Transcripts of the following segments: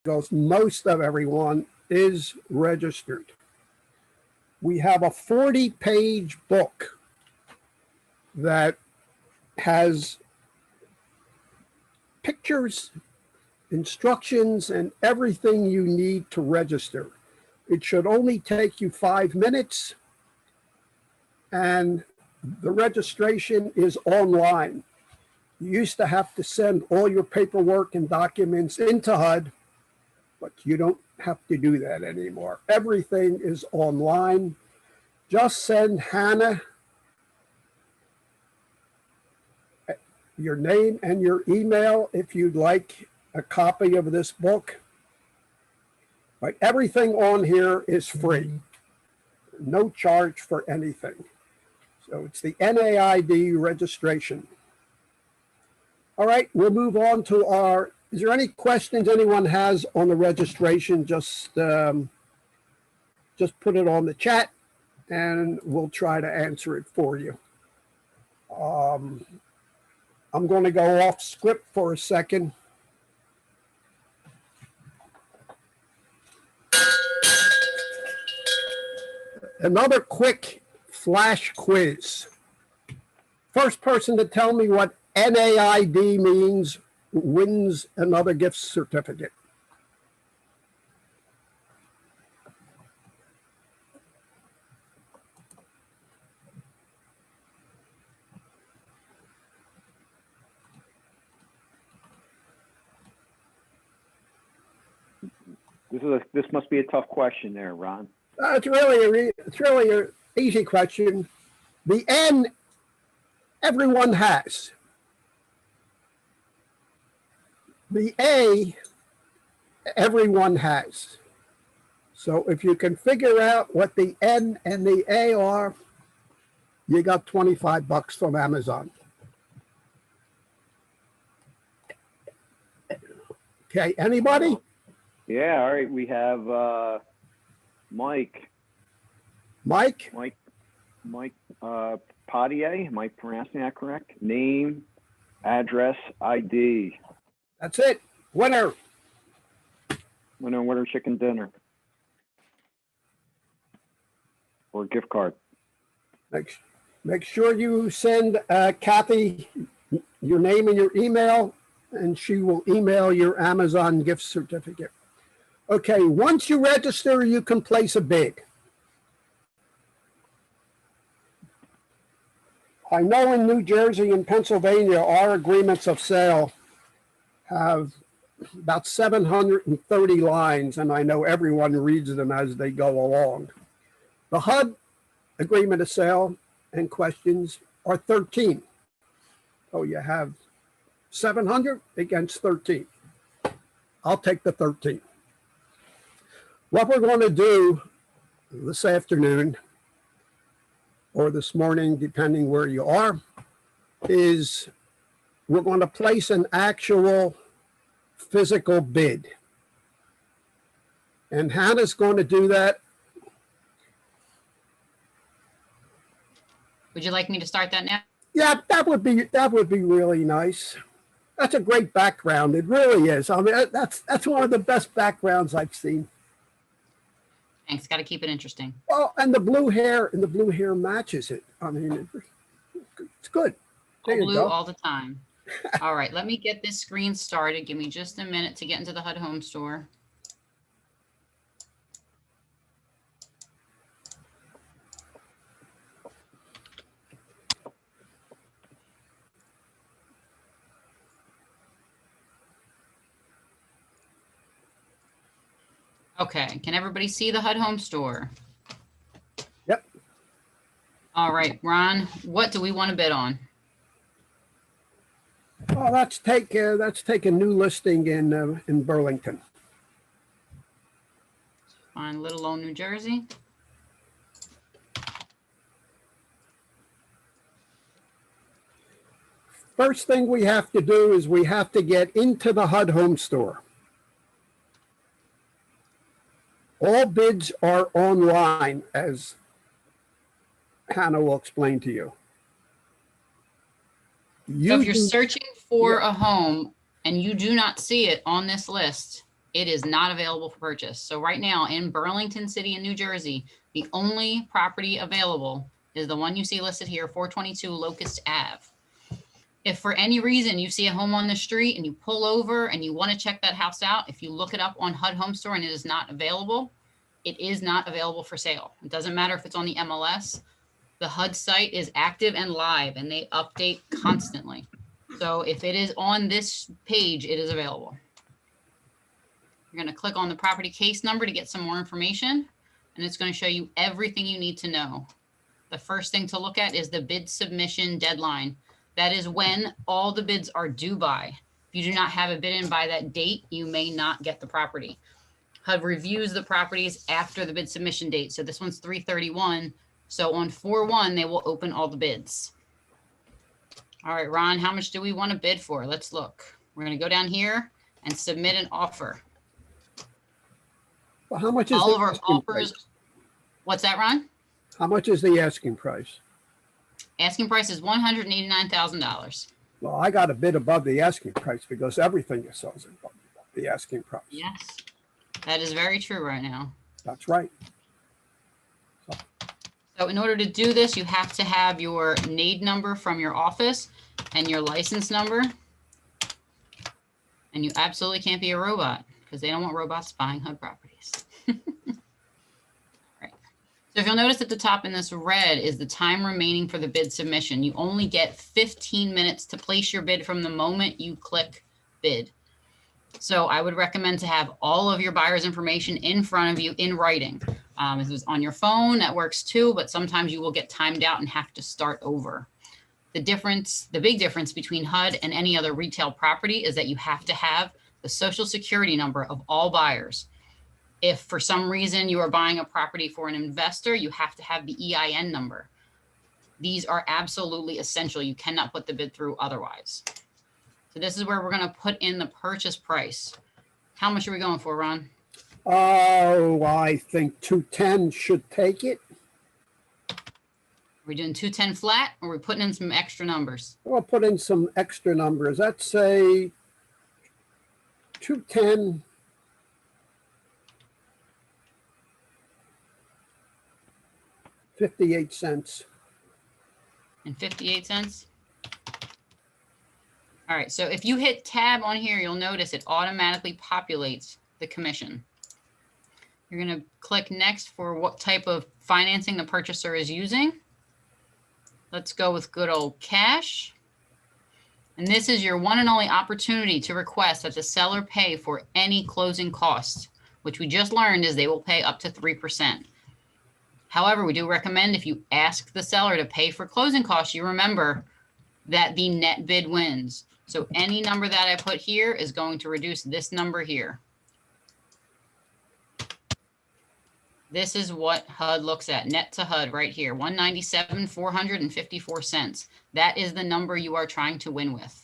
because most of everyone is registered. We have a 40-page book that has pictures, instructions, and everything you need to register. It should only take you 5 minutes, and the registration is online. You used to have to send all your paperwork and documents into HUD, but you don't have to do that anymore. Everything is online. Just send Hana your name and your email if you'd like a copy of this book. But everything on here is free. No charge for anything. So it's the NAID registration. All right, we'll move on to our, is there any questions anyone has on the registration? Just put it on the chat and we'll try to answer it for you. I'm going to go off script for a second. Another quick flash quiz. First person to tell me what NAID means wins another gift certificate. This must be a tough question there, Ron. It's really an easy question. The N, everyone has. The A, everyone has. So if you can figure out what the N and the A are, you got $25 from Amazon. Okay, anybody? Yeah, all right. We have Mike. Mike? Mike Potier. Am I pronouncing that correct? Name, address, ID. That's it. Winner. Winner chicken dinner. Or gift card. Make sure you send Cathy your name and your email, and she will email your Amazon gift certificate. Okay, once you register, you can place a bid. I know in New Jersey and Pennsylvania, our agreements of sale have about 730 lines, and I know everyone reads them as they go along. The HUD agreement of sale and questions are 13. So you have 700 against 13. I'll take the 13. What we're going to do this afternoon or this morning, depending where you are, is we're going to place an actual physical bid. And Hannah's going to do that. Would you like me to start that now? Yeah, that would be really nice. That's a great background. It really is. I mean, that's one of the best backgrounds I've seen. Thanks. Got to keep it interesting. Well, and the blue hair matches it. I mean, it's good. There you Blue go. all the time. All right, let me get this screen started. Give me just a minute to get into the HUD Home store. Okay, can everybody see the HUD Home store? Yep. All right, Ron, what do we want to bid on? Oh, let's take a new listing in Burlington. On Little Old New Jersey. First thing we have to do is we have to get into the HUD Home store. All bids are online, as Hana will explain to you. So if you're searching for a home and you do not see it on this list, It is not available for purchase. So right now in Burlington City in New Jersey, the only property available is the one you see listed here, 422 Locust Ave. If for any reason you see a home on the street and you pull over and you want to check that house out, if you look it up on HUD Home Store and it is not available, it is not available for sale. It doesn't matter if it's on the MLS. The HUD site is active and live and they update constantly. So if it is on this page, it is available. You're going to click on the property case number to get some more information, and it's going to show you everything you need to know. The first thing to look at is the bid submission deadline. That is when all the bids are due by. If you do not have a bid in by that date, you may not get the property. HUD reviews the properties after the bid submission date. So this one's 3/31. So on 4/1, they will open all the bids. All right, Ron, how much do we want to bid for? Let's look. We're going to go down here and submit an offer. Well, how much is All the of our asking offers. price? What's that, Ron? How much is the asking price? Asking price is $189,000. Well, I got a bid above the asking price because everything is sells above the asking price. Yes, that is very true right now. That's right. So in order to do this, you have to have your NAID number from your office and your license number. And you absolutely can't be a robot because they don't want robots buying HUD properties. Right. So if you'll notice at the top in this red is the time remaining for the bid submission. You only get 15 minutes to place your bid from the moment you click bid. So I would recommend to have all of your buyer's information in front of you in writing. If it was on your phone, that works too, but sometimes you will get timed out and have to start over. The big difference between HUD and any other retail property is that you have to have the social security number of all buyers. If for some reason you are buying a property for an investor, you have to have the EIN number. These are absolutely essential. You cannot put the bid through otherwise. So this is where we're going to put in the purchase price. How much are we going for, Ron? Oh, I think 210 should take it. Are we doing 210 flat or are we putting in some extra numbers? We'll put in some extra numbers. Let's say 210. $0.58. And 58 cents? All right, so if you hit tab on here, you'll notice it automatically populates the commission. You're going to click next for what type of financing the purchaser is using. Let's go with good old cash. And this is your one and only opportunity to request that the seller pay for any closing costs, which we just learned is they will pay up to 3%. However, we do recommend if you ask the seller to pay for closing costs, you remember that the net bid wins. So any number that I put here is going to reduce this number here. This is what HUD looks at, net to HUD right here, $197,454. That is the number you are trying to win with.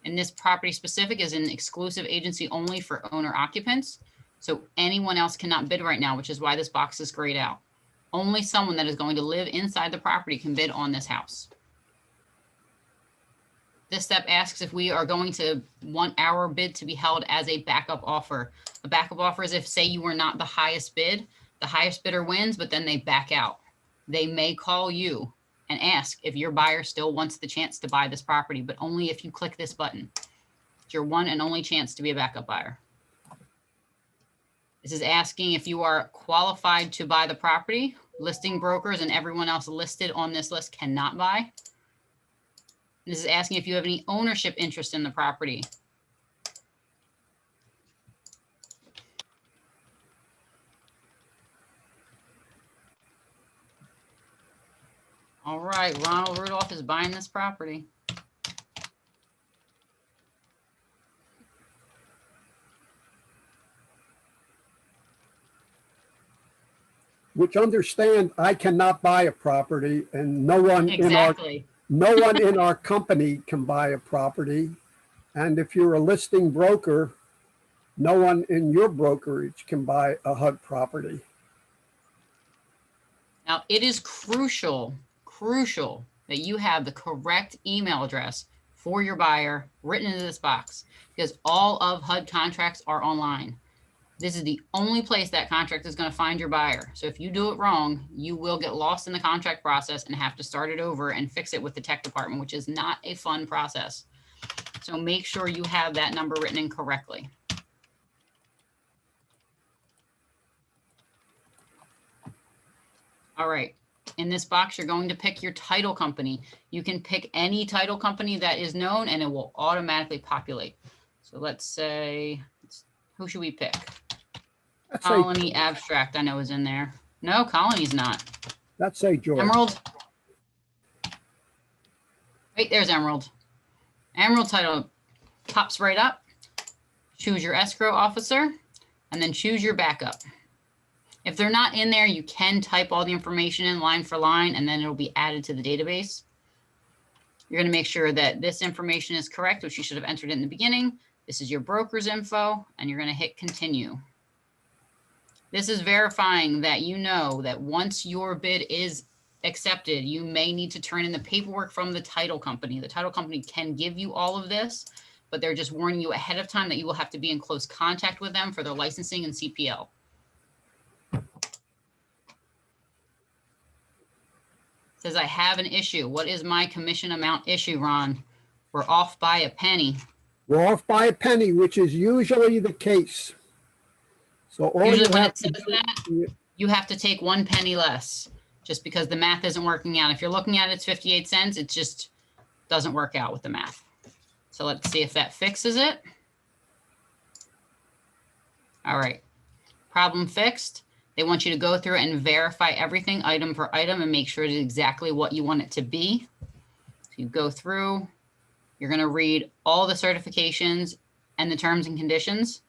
And this property specific is an exclusive agency only for owner occupants. So anyone else cannot bid right now, which is why this box is grayed out. Only someone that is going to live inside the property can bid on this house. This step asks if we are going to want our bid to be held as a backup offer. A backup offer is if, say, you were not the highest bid, the highest bidder wins, but then they back out. They may call you and ask if your buyer still wants the chance to buy this property, but only if you click this button. It's your one and only chance to be a backup buyer. This is asking if you are qualified to buy the property. Listing brokers and everyone else listed on this list cannot buy. This is asking if you have any ownership interest in the property. All right, Ronald Rudolph is buying this property. Which understand I cannot buy a property and no one Exactly. no one in our company can buy a property. And if you're a listing broker, no one in your brokerage can buy a HUD property. Now, it is crucial that you have the correct email address for your buyer written into this box, because all of HUD contracts are online. This is the only place that contract is going to find your buyer. So if you do it wrong, you will get lost in the contract process and have to start it over and fix it with the tech department, which is not a fun process. So make sure you have that number written in correctly. All right. In this box, you're going to pick your title company. You can pick any title company that is known and it will automatically populate. So let's say, who should we pick? Let's say, Colony Abstract, I know is in there. No, Colony's not. let's say George. Emerald. Wait, there's Emerald. Emerald title pops right up. Choose your escrow officer and then choose your backup. If they're not in there, you can type all the information in line for line and then it'll be added to the database. You're going to make sure that this information is correct, which you should have entered in the beginning. This is your broker's info and you're going to hit continue. This is verifying that you know that once your bid is accepted, you may need to turn in the paperwork from the title company. The title company can give you all of this, but they're just warning you ahead of time that you will have to be in close contact with them for their licensing and CPL. Says, I have an issue. What is my commission amount issue, Ron? We're off by a penny. We're off by a penny, which is usually the case. So all Usually you when have it to says do, that, you have to take 1 penny less just because the math isn't working out. If you're looking at it's 58 cents, it just doesn't work out with the math. So let's see if that fixes it. All right, problem fixed. They want you to go through and verify everything item per item and make sure it's exactly what you want it to be. So you go through, you're going to read all the certifications and the terms and conditions,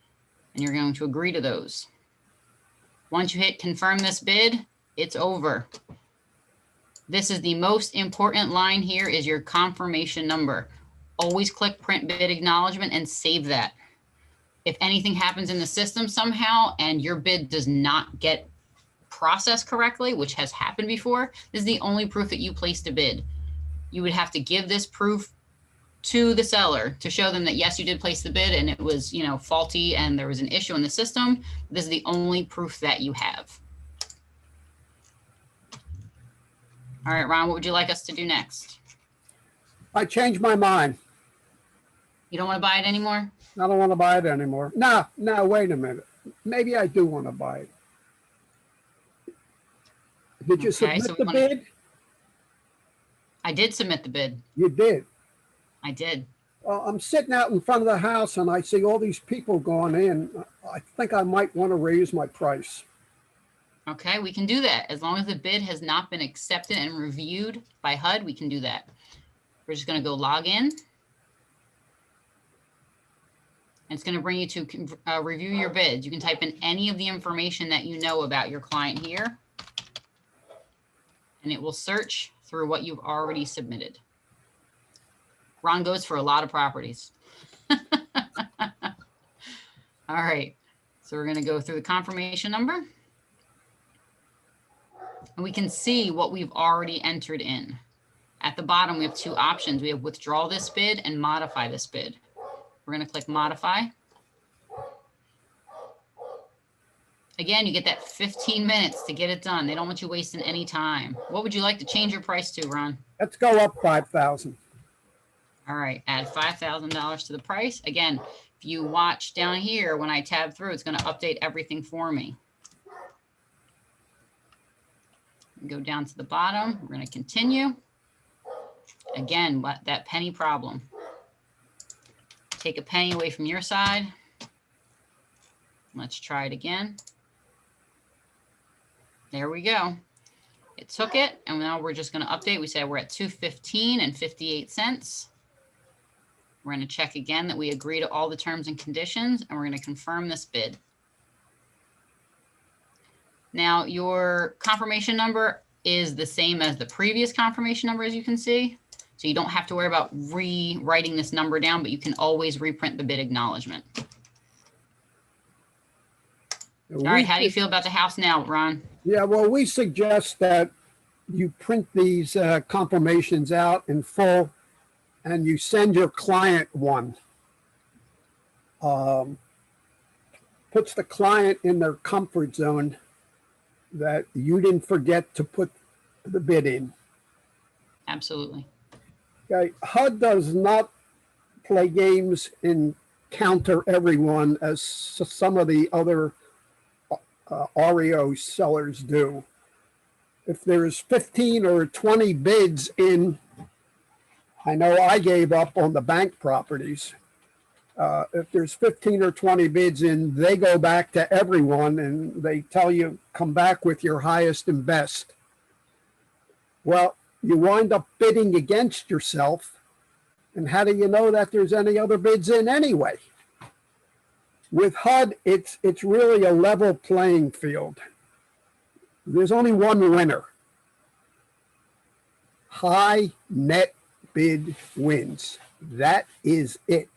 and you're going to agree to those. Once you hit confirm this bid, it's over. This is the most important line here is your confirmation number. Always click print bid acknowledgement and save that. If anything happens in the system somehow and your bid does not get processed correctly, which has happened before, this is the only proof that you placed a bid. You would have to give this proof to the seller to show them that yes, you did place the bid and it was, you know, faulty and there was an issue in the system. This is the only proof that you have. All right, Ron, what would you like us to do next? I changed my mind. You don't want to buy it anymore? I don't want to buy it anymore. No, wait a minute. Maybe I do want to buy it. Did you Okay, submit so the bid? I did submit the bid. You did. I did. Well, I'm sitting out in front of the house and I see all these people going in. I think I might want to raise my price. Okay, we can do that. As long as the bid has not been accepted and reviewed by HUD, we can do that. We're just going to go log in. And it's going to bring you to review your bids. You can type in any of the information that you know about your client here. And it will search through what you've already submitted. Ron goes for a lot of properties. All right, so we're going to go through the confirmation number. And we can see what we've already entered in. At the bottom, we have 2 options. We have withdraw this bid and modify this bid. We're going to click modify. Again, you get that 15 minutes to get it done. They don't want you wasting any time. What would you like to change your price to, Ron? Let's go up 5,000. All right, add $5,000 to the price. Again, if you watch down here, when I tab through, it's going to update everything for me. Go down to the bottom. We're going to continue. Again, that penny problem. Take a penny away from your side. Let's try it again. There we go. It took it, and now we're just going to update. We said we're at $215 and 58 cents. We're going to check again that we agree to all the terms and conditions, and we're going to confirm this bid. Now, your confirmation number is the same as the previous confirmation number, as you can see. So you don't have to worry about rewriting this number down, but you can always reprint the bid acknowledgement. All right, how do you feel about the house now, Ron? Yeah, well, we suggest that you print these confirmations out in full and you send your client one, puts the client in their comfort zone that you didn't forget to put the bid in. Absolutely. Okay, HUD does not play games and counter everyone as some of the other REO sellers do. If there's 15 or 20 bids in, I know I gave up on the bank properties. If there's 15 or 20 bids in, they go back to everyone and they tell you, come back with your highest and best. Well, you wind up bidding against yourself. And how do you know that there's any other bids in anyway? With HUD, it's really a level playing field. There's only one winner. High net bid wins. That is it.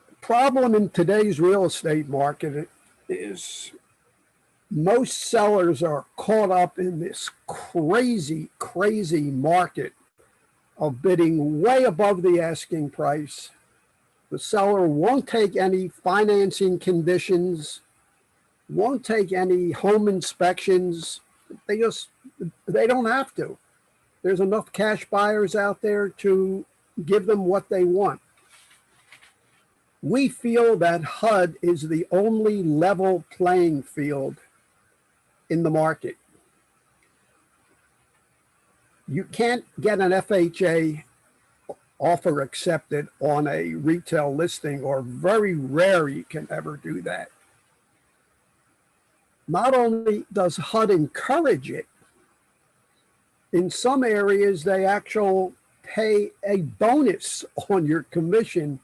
The problem in today's real estate market is most sellers are caught up in this crazy, crazy market of bidding way above the asking price. The seller won't take any financing conditions, won't take any home inspections. They don't have to. There's enough cash buyers out there to give them what they want. We feel that HUD is the only level playing field in the market. You can't get an FHA offer accepted on a retail listing, or very rare you can ever do that. Not only does HUD encourage it, in some areas they actually pay a bonus on your commission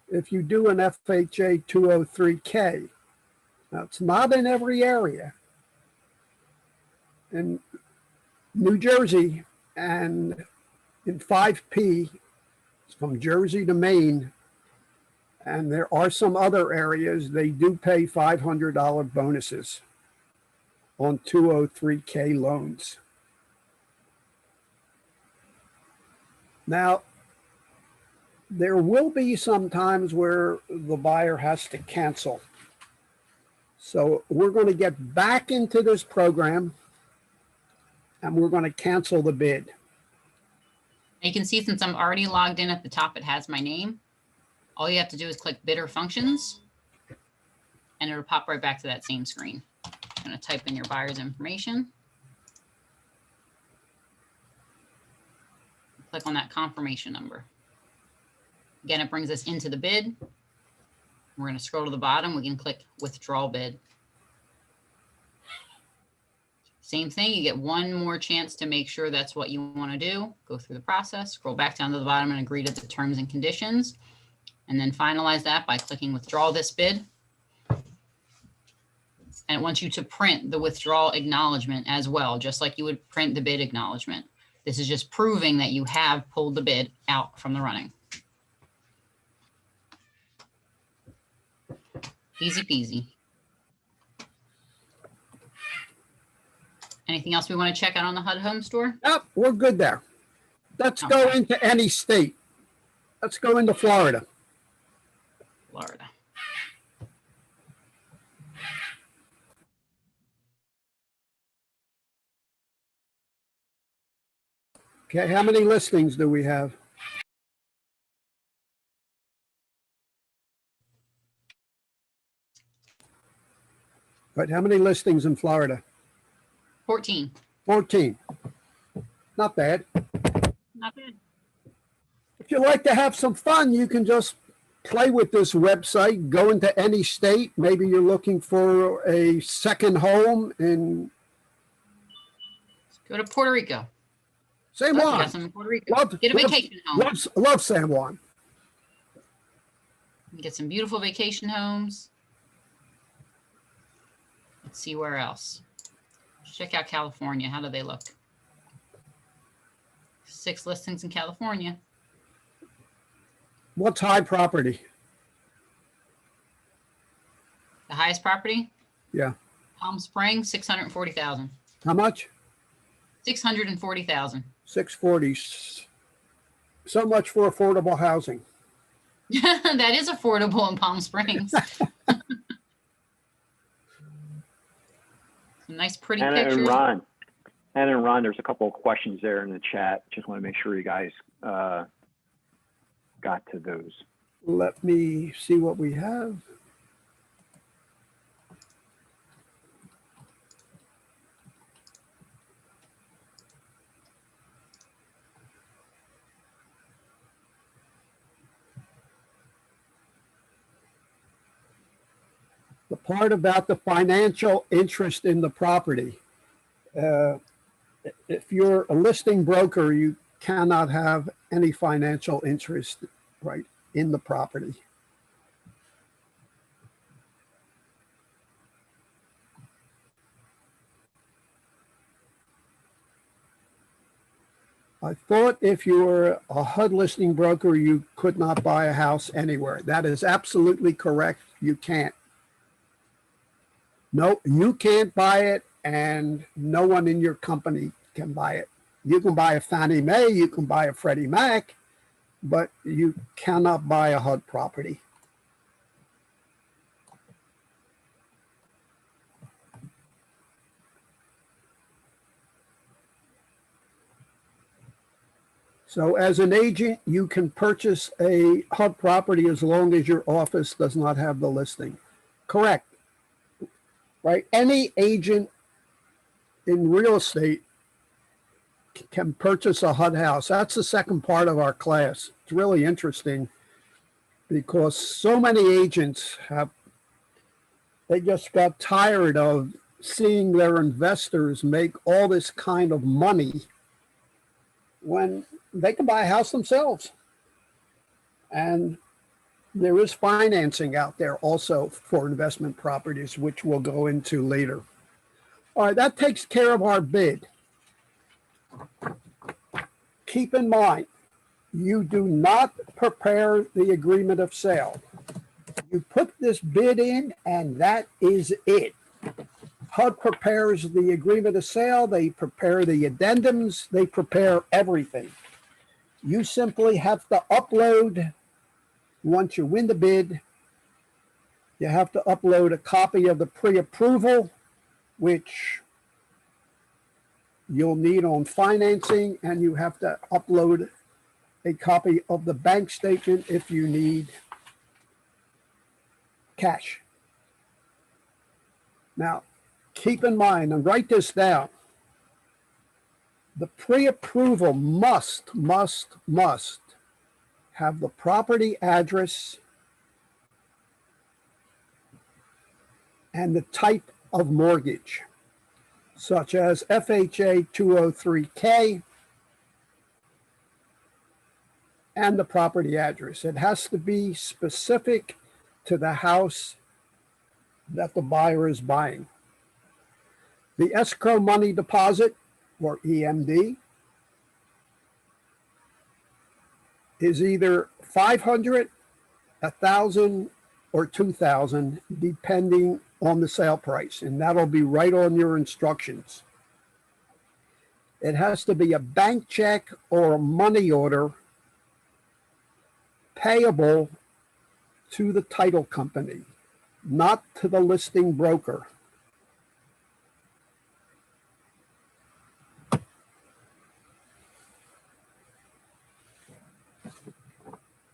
if you do an FHA 203K. Now, it's not in every area. In New Jersey and in 5P, from Jersey to Maine, and there are some other areas, they do pay $500 bonuses on 203K loans. Now, there will be some times where the buyer has to cancel. So we're going to get back into this program and we're going to cancel the bid. You can see since I'm already logged in at the top, it has my name. All you have to do is click bidder functions and it'll pop right back to that same screen. I'm going to type in your buyer's information. Click on that confirmation number. Again, it brings us into the bid. We're going to scroll to the bottom. We can click withdraw bid. Same thing, you get one more chance to make sure that's what you want to do. Go through the process, scroll back down to the bottom and agree to the terms and conditions. And then finalize that by clicking withdraw this bid. And it wants you to print the withdrawal acknowledgement as well, just like you would print the bid acknowledgement. This is just proving that you have pulled the bid out from the running. Easy peasy. Anything else we want to check out on the HUD Home Store? Nope, we're good there. Let's go into any state. Let's go into Florida. Florida. Okay, how many listings do we have? Right, how many listings in Florida? 14. 14. Not bad. Not bad. If you like to have some fun, you can just play with this website, go into any state. Maybe you're looking for a second home in Go to Puerto Rico. San Look, we Juan. got some in Puerto Rico. Love, Get a vacation home. Love San Juan. Get some beautiful vacation homes. Let's see where else. Check out California. How do they look? 6 listings in California. What's high property? The highest property? Yeah. Palm Springs, 640,000. How much? 640,000. 640. So much for affordable housing. That is affordable in Palm Springs. Some nice, pretty Hannah and pictures. Ron. Hannah and Ron, there's a couple of questions there in the chat. Just want to make sure you guys got to those. Let me see what we have. The part about the financial interest in the property. If you're a listing broker, you cannot have any financial interest, right, in the property. I thought if you were a HUD listing broker, you could not buy a house anywhere. That is absolutely correct. You can't. No, you can't buy it, and no one in your company can buy it. You can buy a AnnieMae, you can buy a Freddie Mac, but you cannot buy a HUD property. So as an agent, you can purchase a HUD property as long as your office does not have the listing. Correct. Right? Any agent in real estate can purchase a HUD house. That's the second part of our class. It's really interesting because so many agents they just got tired of seeing their investors make all this kind of money when they can buy a house themselves. And there is financing out there also for investment properties, which we'll go into later. All right, that takes care of our bid. Keep in mind, you do not prepare the agreement of sale. You put this bid in and that is it. HUD prepares the agreement of sale, they prepare the addendums, they prepare everything. You simply have to upload, once you win the bid, you have to upload a copy of the pre-approval, which you'll need on financing, and you have to upload a copy of the bank statement if you need cash. Now, keep in mind, and write this down, the pre-approval must have the property address and the type of mortgage, such as FHA 203K and the property address. It has to be specific to the house that the buyer is buying. The escrow money deposit, or EMD, is either 500, 1,000, or 2,000, depending on the sale price, and that'll be right on your instructions. It has to be a bank check or a money order payable to the title company, not to the listing broker.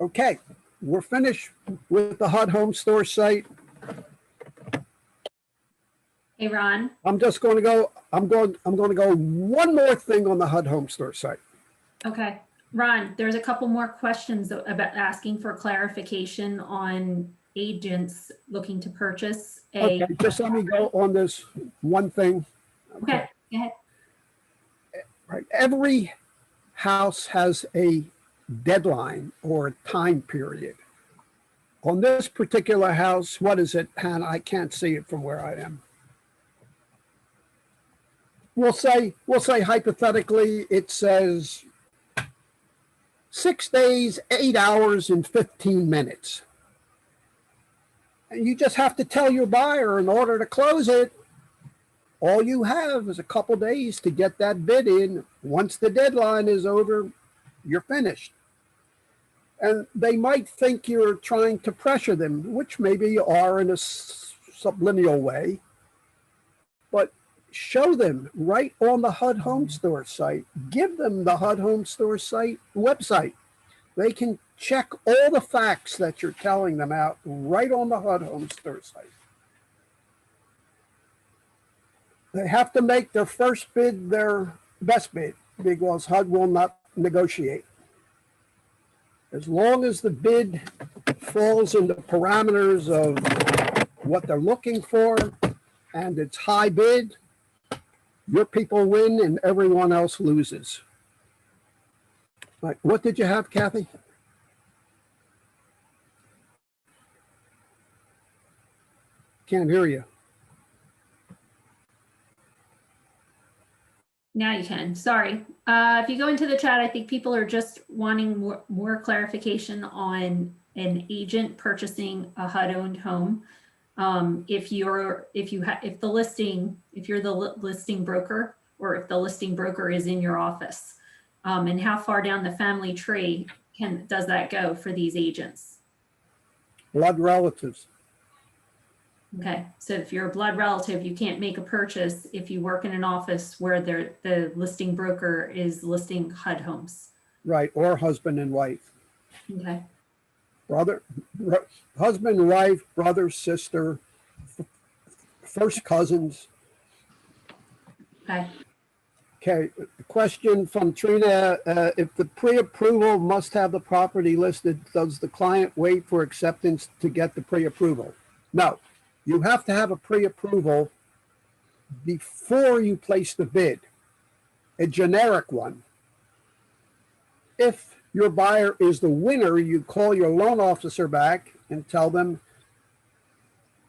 Okay, we're finished with the HUD Home Store site. Hey, Ron. I'm just going to go, I'm going to go one more thing on the HUD Home Store site. Okay. Ron, there's a couple more questions about asking for clarification on agents looking to purchase a. Okay, just let me go on this one thing. Okay, go ahead. Right. Every house has a deadline or a time period. On this particular house, what is it, Hannah? I can't see it from where I am. We'll say hypothetically, it says 6 days, 8 hours, and 15 minutes. And you just have to tell your buyer in order to close it, All you have is a couple days to get that bid in. Once the deadline is over, you're finished. And they might think you're trying to pressure them, which maybe you are in a subliminal way, but show them right on the HUD Home Store site. Give them the HUD Home Store site website. They can check all the facts that you're telling them out right on the HUD Home Store site. They have to make their first bid their best bid because HUD will not negotiate. As long as the bid falls in the parameters of what they're looking for and it's high bid, your people win and everyone else loses. Right. What did you have, Kathy? Can't hear you. Now you can. Sorry. If you go into the chat, I think people are just wanting more clarification on an agent purchasing a HUD-owned home. If you're the listing broker, or if the listing broker is in your office, and how far down the family tree does that go for these agents? Blood relatives. Okay, so if you're a blood relative, you can't make a purchase if you work in an office where the listing broker is listing HUD homes. Right, or husband and wife. Okay. Husband, wife, brother, sister, first cousins. Okay. Okay, question from Trina. If the pre-approval must have the property listed, does the client wait for acceptance to get the pre-approval? No. You have to have a pre-approval before you place the bid, a generic one. If your buyer is the winner, you call your loan officer back and tell them,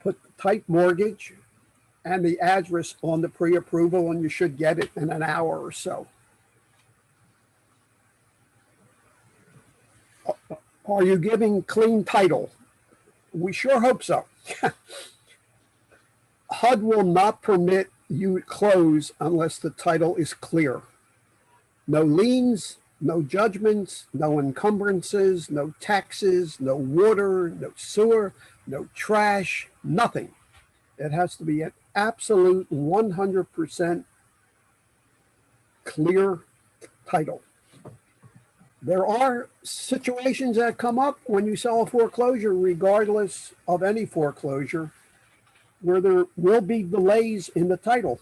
put the type mortgage and the address on the pre-approval, and you should get it in an hour or so. Are you giving clean title? We sure hope so. HUD will not permit you to close unless the title is clear. No liens, no judgments, no encumbrances, no taxes, no water, no sewer, no trash, nothing. It has to be an absolute 100% clear title. There are situations that come up when you sell a foreclosure, regardless of any foreclosure, where there will be delays in the title.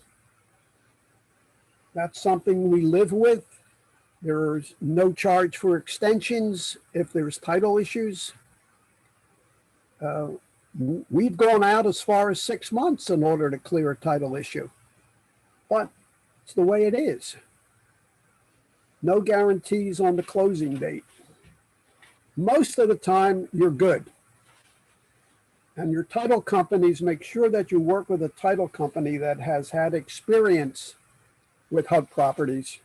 That's something we live with. There's no charge for extensions if there's title issues. We've gone out as far as 6 months in order to clear a title issue, but it's the way it is. No guarantees on the closing date. Most of the time, you're good. And your title companies, make sure that you work with a title company that has had experience with HUD properties,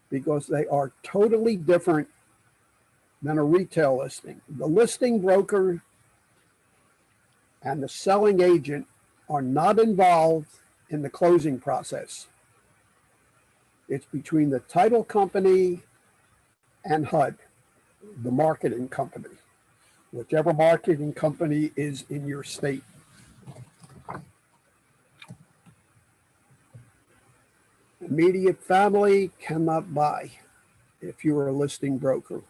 because they are totally different than a retail listing. The listing broker and the selling agent are not involved in the closing process. It's between the title company and HUD, the marketing company, whichever marketing company is in your state. Immediate family cannot buy if you are a listing broker.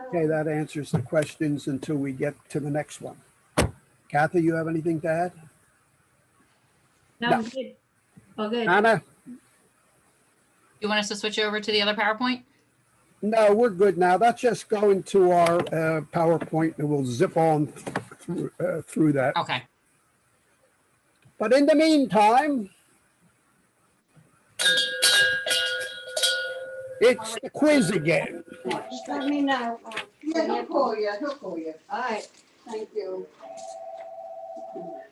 Okay, that answers the questions until we get to the next one. Cathy, you have anything to add? No, No. I'm good. All good. Hana? You want us to switch over to the other PowerPoint? No, we're good now. That's just going to our PowerPoint, and we'll zip on through that. Okay. But in the meantime, it's the quiz again. Just let me know. Yeah, he'll call you, he'll call you. All right, thank you.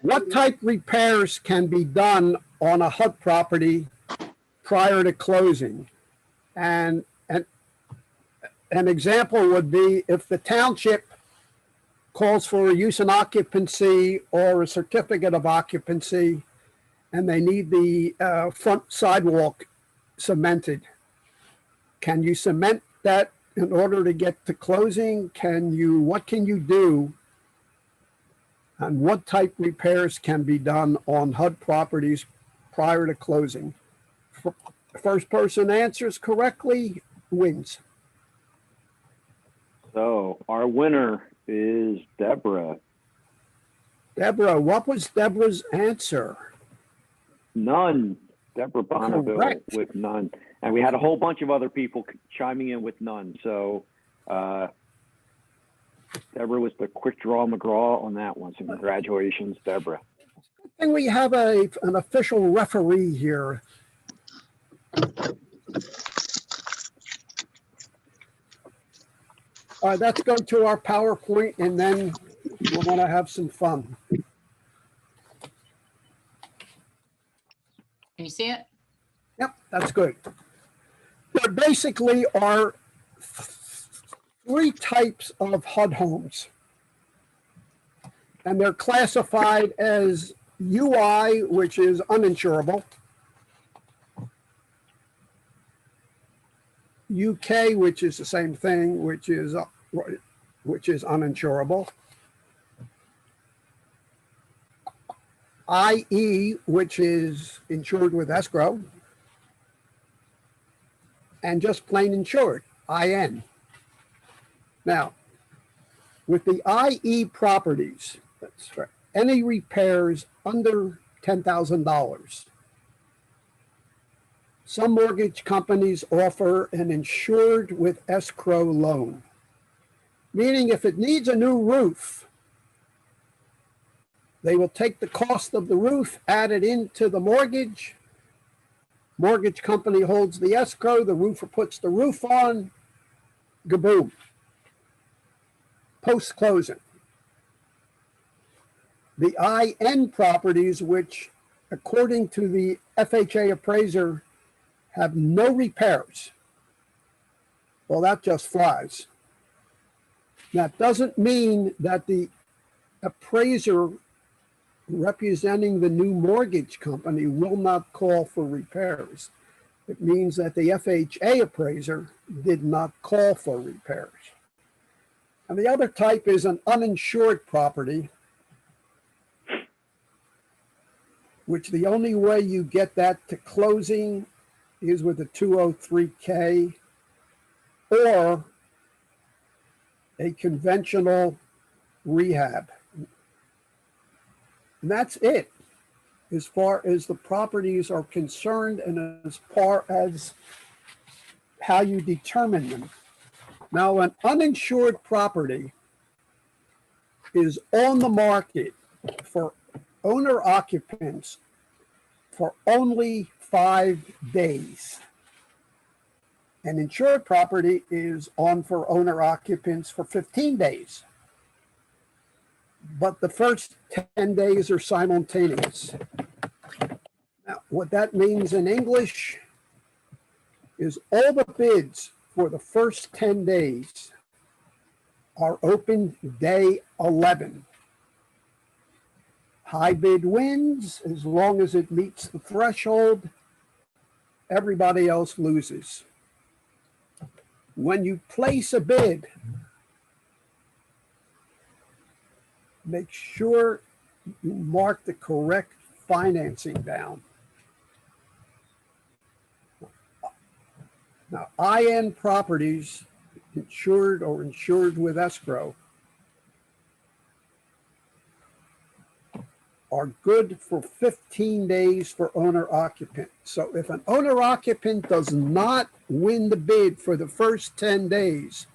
What type repairs can be done on a HUD property prior to closing? And an example would be if the township calls for a use and occupancy or a certificate of occupancy, and they need the front sidewalk cemented. Can you cement that in order to get to closing? What can you do? And what type repairs can be done on HUD properties prior to closing? First person answers correctly wins. So our winner is Deborah. Deborah, what was Deborah's answer? None. Deborah Bonneville Correct. with none. And we had a whole bunch of other people chiming in with none. So Deborah was the quick draw McGraw on that one. So congratulations, Deborah. And we have an official referee here. All right, let's go to our PowerPoint and then we're going to have some fun. Can you see it? Yep, that's good. There basically are three types of HUD homes. And they're classified as UI, which is uninsurable, UK, which is the same thing, which is uninsurable, IE, which is insured with escrow, and just plain insured, IN. Now, with the IE properties, that's for any repairs under $10,000. Some mortgage companies offer an insured with escrow loan, meaning if it needs a new roof, they will take the cost of the roof, add it into the mortgage. Mortgage company holds the escrow, the roofer puts the roof on, gaboom. Post-closing. The IN properties, which according to the FHA appraiser have no repairs. Well, that just flies. That doesn't mean that the appraiser representing the new mortgage company will not call for repairs. It means that the FHA appraiser did not call for repairs. And the other type is an uninsured property, which the only way you get that to closing is with a 203K or a conventional rehab. And that's it as far as the properties are concerned and as far as how you determine them. Now, an uninsured property is on the market for owner occupants for only 5 days. An insured property is on for owner occupants for 15 days. But the first 10 days are simultaneous. Now, what that means in English is all the bids for the first 10 days are open day 11. High bid wins as long as it meets the threshold. Everybody else loses. When you place a bid, make sure you mark the correct financing down. Now, IN properties, insured or insured with escrow, are good for 15 days for owner occupant. So if an owner occupant does not win the bid for the first 10 days,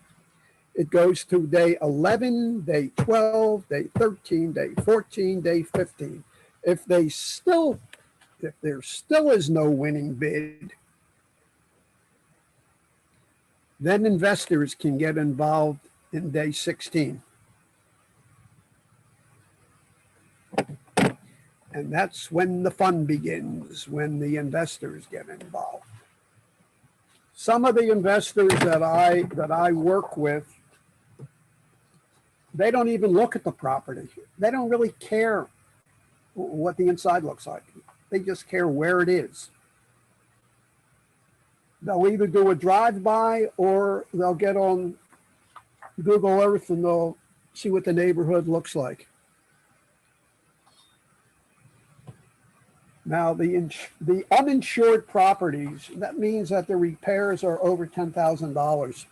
it goes to day 11, day 12, day 13, day 14, day 15. If there still is no winning bid, then investors can get involved in day 16. And that's when the fun begins, when the investors get involved. Some of the investors that I work with they don't even look at the property. They don't really care what the inside looks like. They just care where it is. They'll either do a drive-by or they'll get on Google Earth and they'll see what the neighborhood looks like. Now, the uninsured properties, that means that the repairs are over $10,000.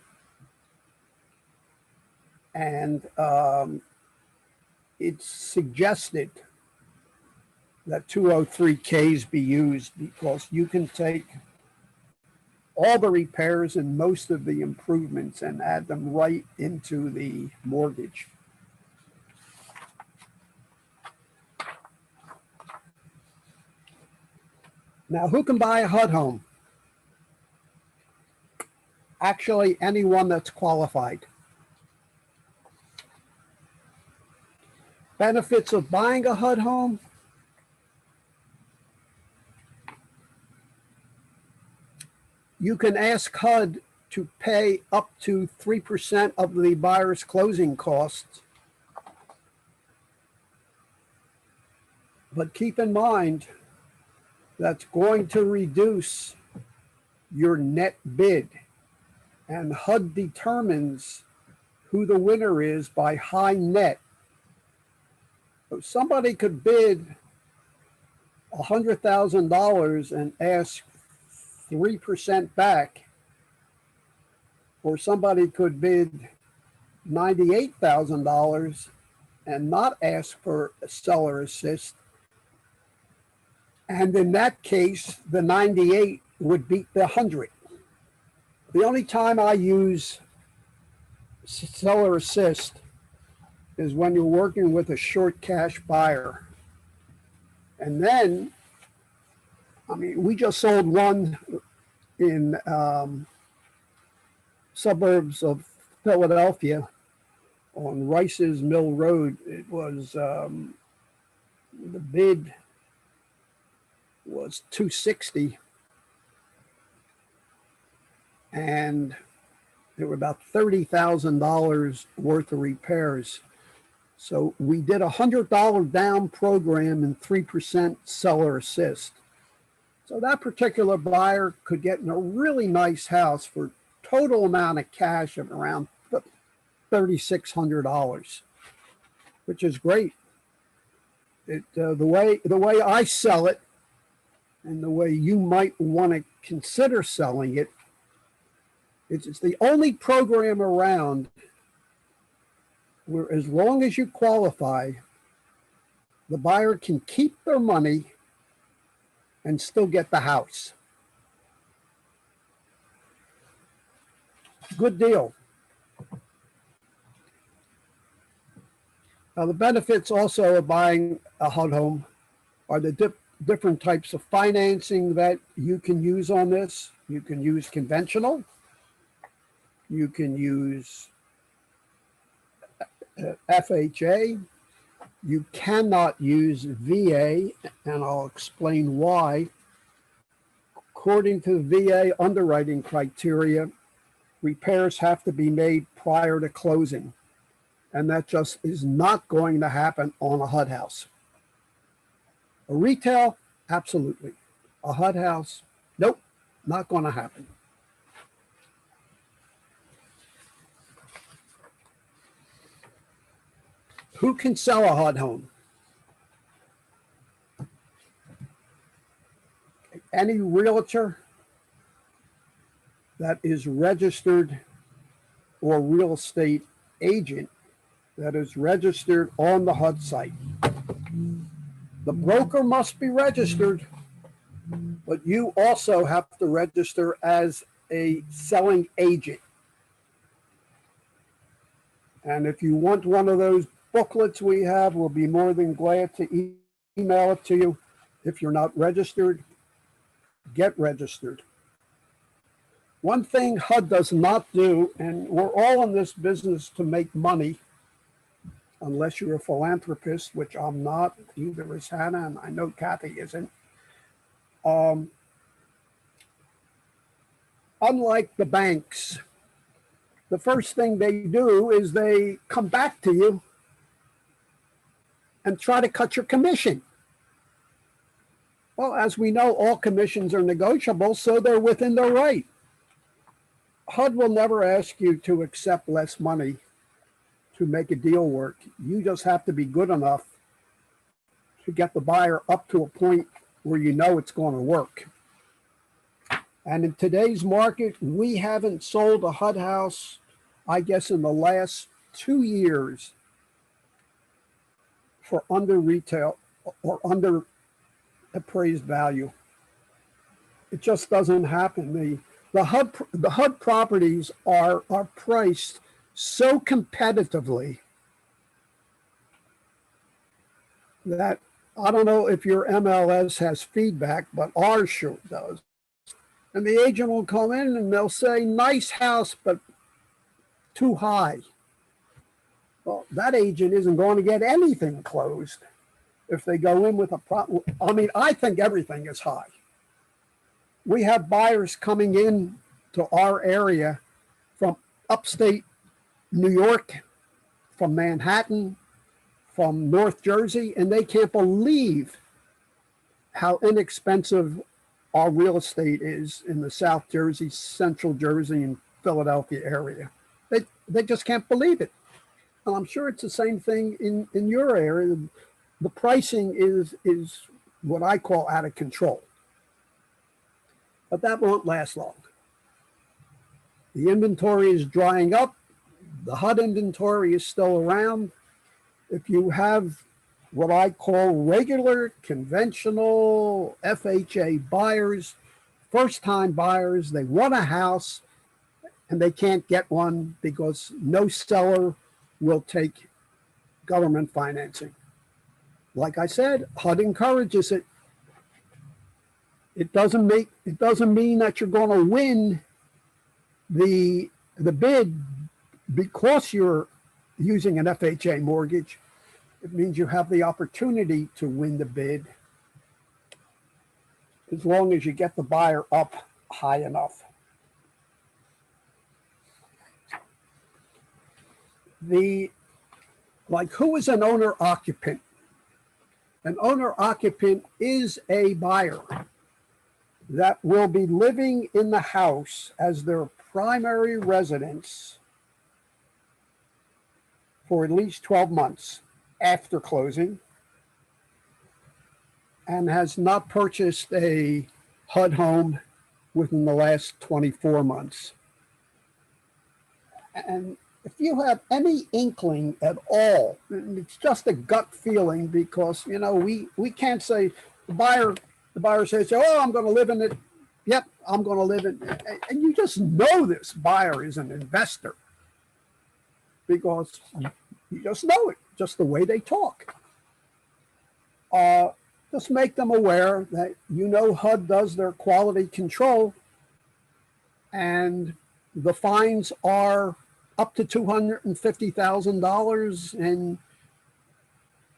And it's suggested that 203Ks be used because you can take all the repairs and most of the improvements and add them right into the mortgage. Now, who can buy a HUD home? Actually, anyone that's qualified. Benefits of buying a HUD home. You can ask HUD to pay up to 3% of the buyer's closing costs. But keep in mind, that's going to reduce your net bid. And HUD determines who the winner is by high net. So somebody could bid $100,000 and ask 3% back, or somebody could bid $98,000 and not ask for a seller assist. And in that case, the 98 would beat the 100. The only time I use seller assist is when you're working with a short cash buyer. And then, I mean, we just sold one in suburbs of Philadelphia on Rice's Mill Road. It was, the bid was $260, and there were about $30,000 worth of repairs. So we did a $100 down program and 3% seller assist. So that particular buyer could get in a really nice house for total amount of cash of around $3,600, which is great. The way I sell it, and the way you might want to consider selling it, it's the only program around where, as long as you qualify, the buyer can keep their money and still get the house. Good deal. Now, the benefits also of buying a HUD home are the different types of financing that you can use on this. You can use conventional. You can use FHA. You cannot use VA, and I'll explain why. According to the VA underwriting criteria, repairs have to be made prior to closing, and that just is not going to happen on a HUD house. A retail, absolutely. A HUD house, nope, not going to happen. Who can sell a HUD home? Any realtor that is registered, or real estate agent that is registered on the HUD site. The broker must be registered, but you also have to register as a selling agent. And if you want one of those booklets we have, we'll be more than glad to email it to you. If you're not registered, get registered. One thing HUD does not do, and we're all in this business to make money, unless you're a philanthropist, which I'm not, either is Hana, and I know Cathy isn't. Unlike the banks, the first thing they do is they come back to you and try to cut your commission. Well, as we know, all commissions are negotiable, so they're within their right. HUD will never ask you to accept less money to make a deal work. You just have to be good enough to get the buyer up to a point where you know it's going to work. And in today's market, we haven't sold a HUD house, I guess, in the last 2 years for under retail or under appraised value. It just doesn't happen. The HUD properties are priced so competitively that I don't know if your MLS has feedback, but ours sure does. And the agent will come in and they'll say, nice house, but too high. Well, that agent isn't going to get anything closed if they go in with a problem. I mean, I think everything is high. We have buyers coming in to our area from upstate New York, from Manhattan, from North Jersey, and they can't believe how inexpensive our real estate is in the South Jersey, Central Jersey, and Philadelphia area. They just can't believe it. And I'm sure it's the same thing in your area. The pricing is what I call out of control. But that won't last long. The inventory is drying up. The HUD inventory is still around. If you have what I call regular, conventional FHA buyers, first-time buyers, they want a house and they can't get one because no seller will take government financing. Like I said, HUD encourages it. It doesn't mean that you're going to win the bid because you're using an FHA mortgage. It means you have the opportunity to win the bid as long as you get the buyer up high enough. Who is an owner occupant? An owner occupant is a buyer that will be living in the house as their primary residence for at least 12 months after closing and has not purchased a HUD home within the last 24 months. And if you have any inkling at all, it's just a gut feeling because, you know, we can't say the buyer says, oh, I'm going to live in it. Yep, I'm going to live in it. And you just know this buyer is an investor because you just know it, just the way they talk. Just make them aware that, you know, HUD does their quality control and the fines are up to $250,000 and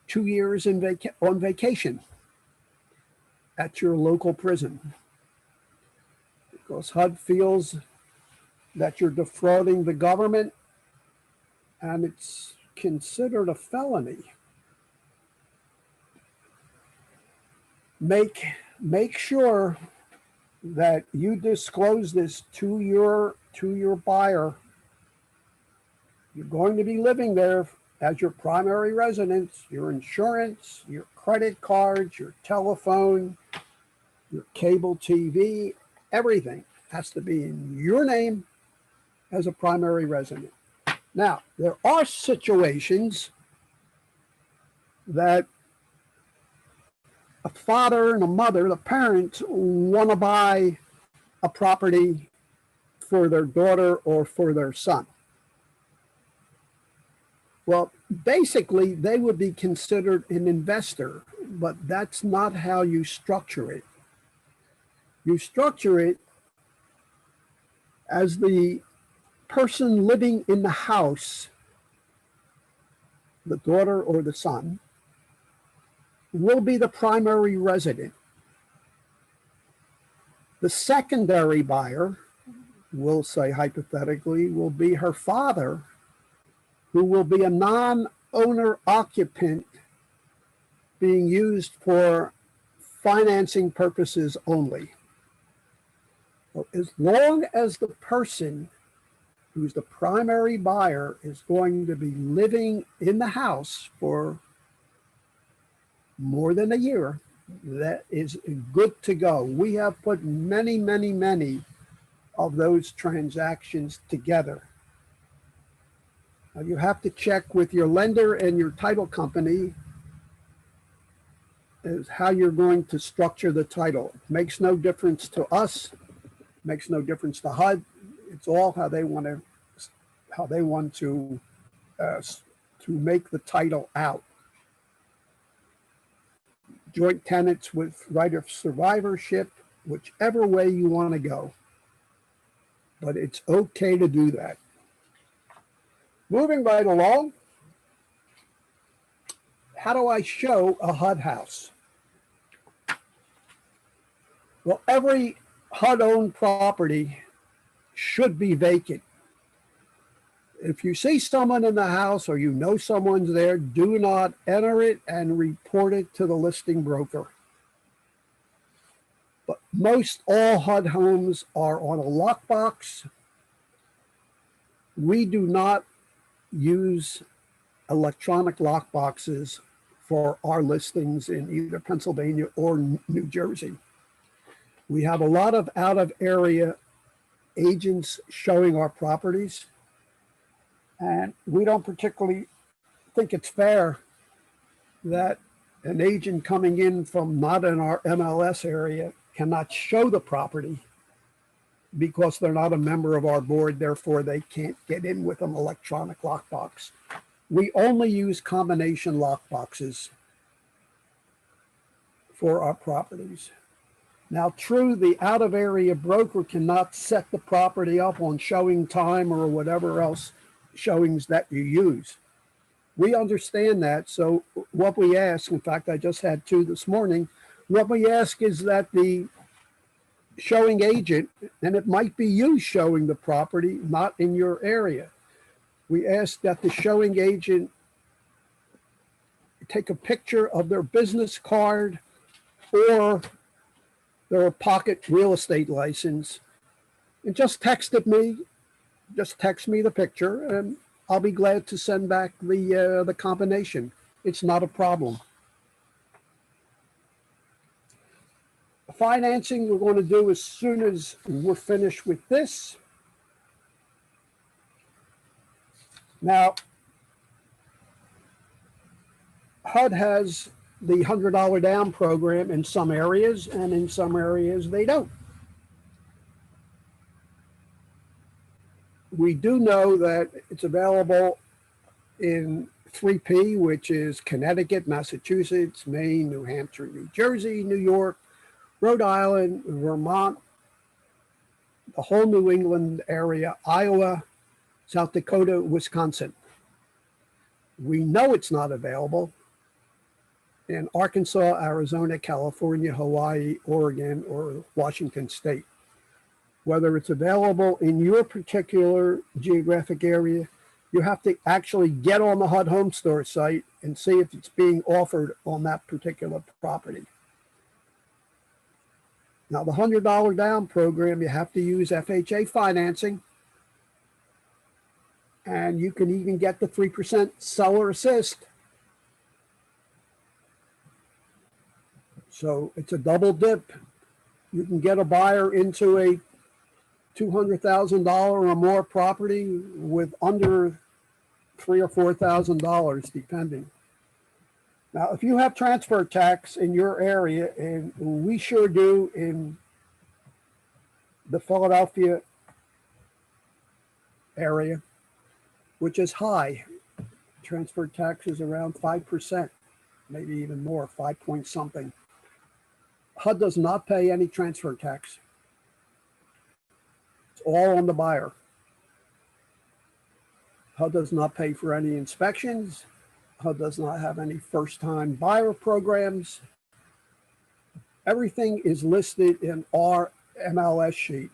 2 years on vacation at your local prison. Because HUD feels that you're defrauding the government and it's considered a felony. Make sure that you disclose this to your buyer. You're going to be living there as your primary residence, your insurance, your credit cards, your telephone, your cable TV, everything has to be in your name as a primary resident. Now, there are situations that a father and a mother, the parents, want to buy a property for their daughter or for their son. Well, basically, they would be considered an investor, but that's not how you structure it. You structure it as the person living in the house, the daughter or the son, will be the primary resident. The secondary buyer, we'll say hypothetically, will be her father, who will be a non-owner occupant being used for financing purposes only. So as long as the person who's the primary buyer is going to be living in the house for more than a year, that is good to go. We have put many, many, many of those transactions together. Now you have to check with your lender and your title company is how you're going to structure the title. It makes no difference to us, makes no difference to HUD. It's all how they want to make the title out. Joint tenants with right of survivorship, whichever way you want to go. But it's okay to do that. Moving right along, how do I show a HUD house? Well, every HUD-owned property should be vacant. If you see someone in the house or you know someone's there, do not enter it and report it to the listing broker. But most all HUD homes are on a lockbox. We do not use electronic lockboxes for our listings in either Pennsylvania or New Jersey. We have a lot of out-of-area agents showing our properties, and we don't particularly think it's fair that an agent coming in from not in our MLS area cannot show the property because they're not a member of our board, therefore they can't get in with an electronic lockbox. We only use combination lockboxes for our properties. Now, true, the out-of-area broker cannot set the property up on showing time or whatever else showings that you use. We understand that, so what we ask, in fact, I just had 2 this morning, what we ask is that the showing agent, and it might be you showing the property, not in your area. We ask that the showing agent take a picture of their business card or their pocket real estate license and just text me the picture and I'll be glad to send back the combination. It's not a problem. Financing we're going to do as soon as we're finished with this. Now, HUD has the $100 down program in some areas, and in some areas they don't. We do know that it's available in 3P, which is Connecticut, Massachusetts, Maine, New Hampshire, New Jersey, New York, Rhode Island, Vermont, the whole New England area, Iowa, South Dakota, Wisconsin. We know it's not available in Arkansas, Arizona, California, Hawaii, Oregon, or Washington State. Whether it's available in your particular geographic area, you have to actually get on the HUD Home Store site and see if it's being offered on that particular property. Now, the $100 down program, you have to use FHA financing, and you can even get the 3% seller assist. So it's a double dip. You can get a buyer into a $200,000 or more property with under $3,000 or $4,000, depending. Now, if you have transfer tax in your area, and we sure do in the Philadelphia area, which is high, transfer tax is around 5%, maybe even more, 5 point something. HUD does not pay any transfer tax. It's all on the buyer. HUD does not pay for any inspections. HUD does not have any first-time buyer programs. Everything is listed in our MLS sheet.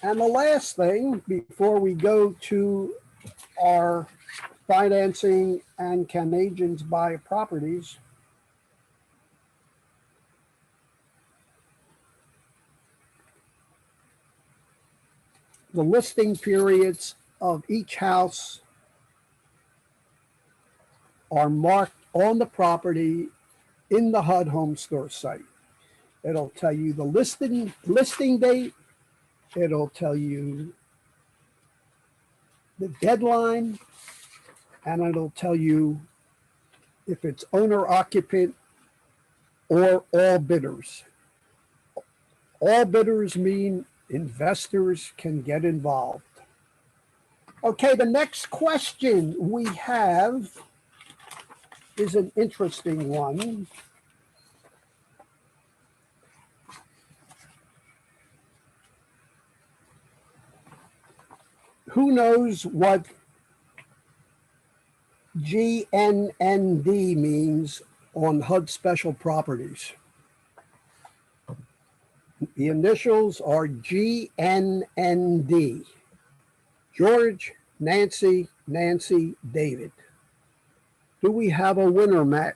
And the last thing, before we go to our financing and can agents buy properties, the listing periods of each house are marked on the property in the HUD Home Store site. It'll tell you the listing date. It'll tell you the deadline, and it'll tell you if it's owner occupant or all bidders. All bidders mean investors can get involved. Okay, the next question we have is an interesting one. Who knows what GNND means on HUD special properties? The initials are GNND. George, Nancy, Nancy, David. Do we have a winner, Matt?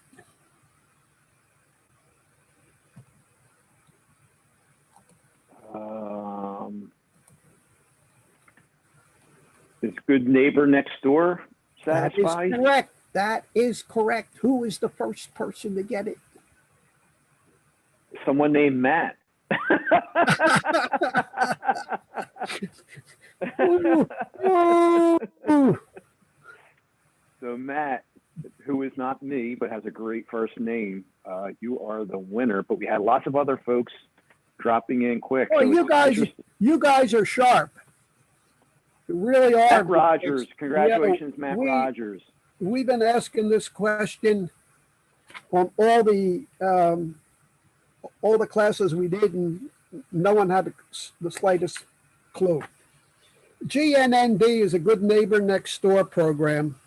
Is good neighbor next door That is satisfied? correct. That is correct. Who is the first person to get it? Someone named Matt. Ooh, ooh. So Matt, who is not me, but has a great first name, you are the winner. But we had lots of other folks dropping in quick. Well, So you it's guys are sharp. You really are. Matt Rogers, congratulations, Yeah, Matt Rogers. We've been asking this question on all the classes we did, and no one had the slightest clue. GNND is a good neighbor next door program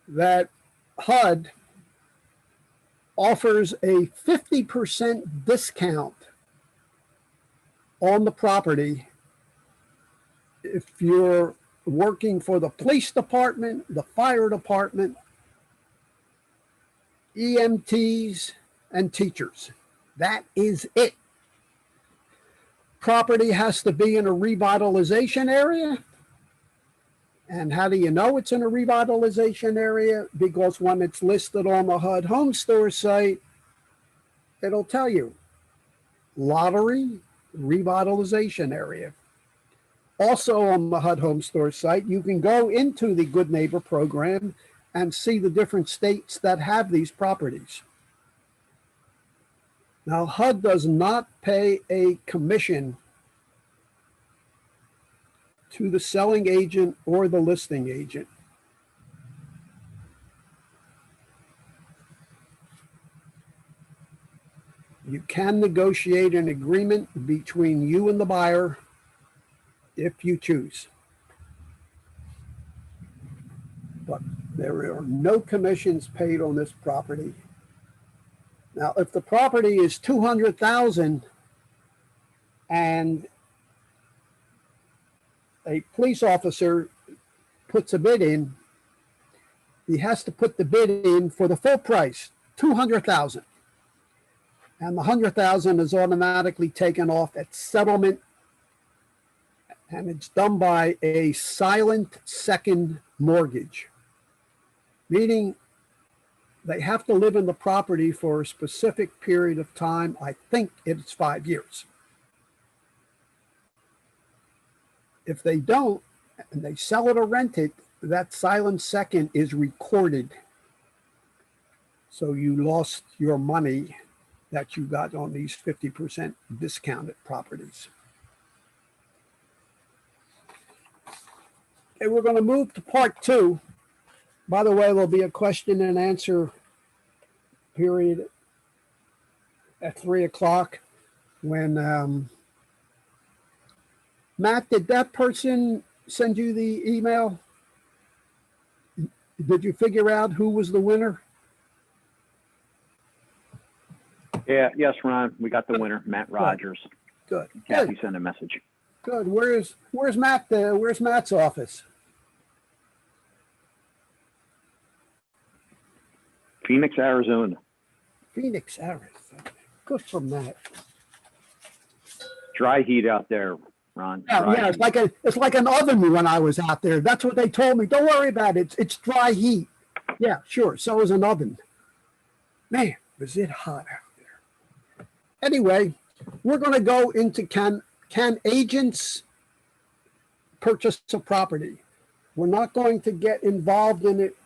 that HUD offers a 50% discount on the property if you're working for the police department, the fire department, EMTs, and teachers. That is it. Property has to be in a revitalization area. And how do you know it's in a revitalization area? Because when it's listed on the HUD Home Store site, it'll tell you lottery revitalization area. Also on the HUD Home Store site, you can go into the Good Neighbor program and see the different states that have these properties. Now, HUD does not pay a commission to the selling agent or the listing agent. You can negotiate an agreement between you and the buyer if you choose. But there are no commissions paid on this property. Now, if the property is $200,000 and a police officer puts a bid in, he has to put the bid in for the full price, $200,000. And the $100,000 is automatically taken off at settlement, and it's done by a silent second mortgage, meaning they have to live in the property for a specific period of time. I think it's 5 years. If they don't, and they sell it or rent it, that silent second is recorded. So you lost your money that you got on these 50% discounted properties. Okay, we're going to move to part 2. By the way, there'll be a question and answer period at 3 o'clock when, Matt, did that person send you the email? Did you figure out who was the winner? Yeah, yes, Ron, we got the winner, Matt Rogers. Good. Cathy sent a message. Good. Where's Matt? Where's Matt's office? Phoenix, Arizona. Phoenix, Arizona. Good for Matt. Dry heat out there, Ron. Yeah, Dry yeah, heat. it's like an oven when I was out there. That's what they told me. Don't worry about it. It's dry heat. Yeah, sure. So is an oven. Man, was it hot out there. Anyway, we're going to go into can agents purchase a property? We're not going to get involved in it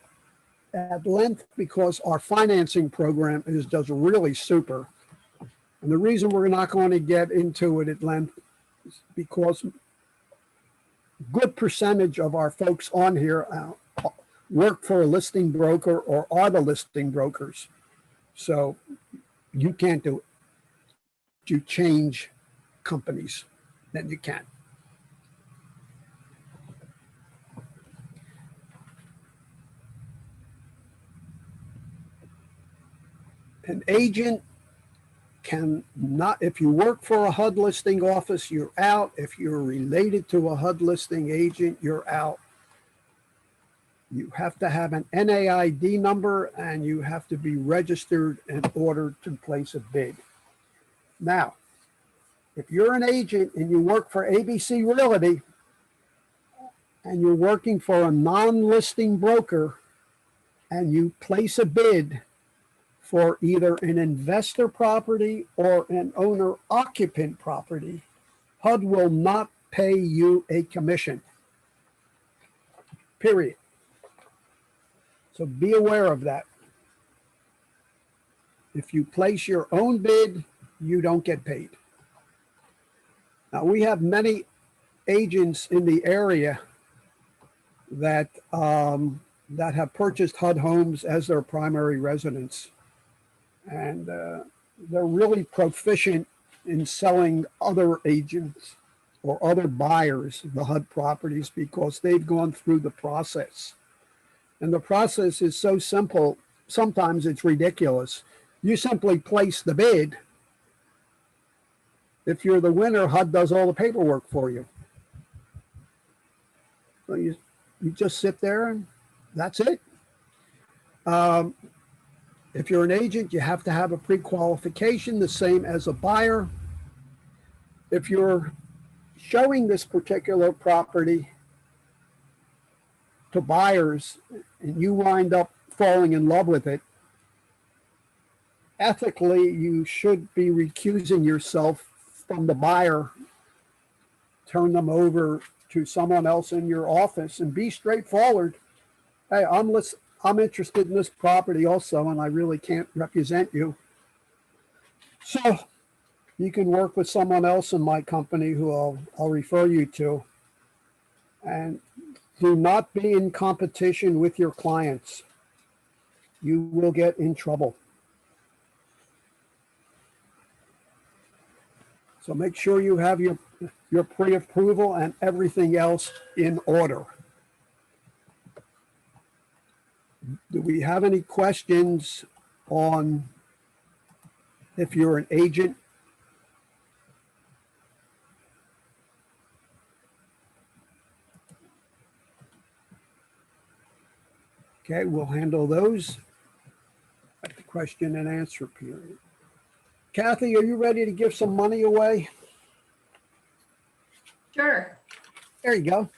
at length because our financing program does really super. And the reason we're not going to get into it at length is because good percentage of our folks on here work for a listing broker or are the listing brokers. So you can't do it. You change companies, then you can. An agent can not, if you work for a HUD listing office, you're out. If you're related to a HUD listing agent, you're out. You have to have an NAID number and you have to be registered in order to place a bid. Now, if you're an agent and you work for ABC Realty and you're working for a non-listing broker and you place a bid for either an investor property or an owner occupant property, HUD will not pay you a commission, period. So be aware of that. If you place your own bid, you don't get paid. Now, we have many agents in the area that, that have purchased HUD homes as their primary residence. And they're really proficient in selling other agents or other buyers the HUD properties because they've gone through the process. And the process is so simple, sometimes it's ridiculous. You simply place the bid. If you're the winner, HUD does all the paperwork for you. So you just sit there and that's it. If you're an agent, you have to have a pre-qualification, the same as a buyer. If you're showing this particular property to buyers and you wind up falling in love with it, ethically, you should be recusing yourself from the buyer, turn them over to someone else in your office and be straightforward. Hey, I'm interested in this property also, and I really can't represent you. So you can work with someone else in my company who I'll refer you to. And do not be in competition with your clients. You will get in trouble. So make sure you have your pre-approval and everything else in order. Do we have any questions on if you're an agent? Okay, we'll handle those at the question and answer period. Cathy, are you ready to give some money away? Sure. There you go.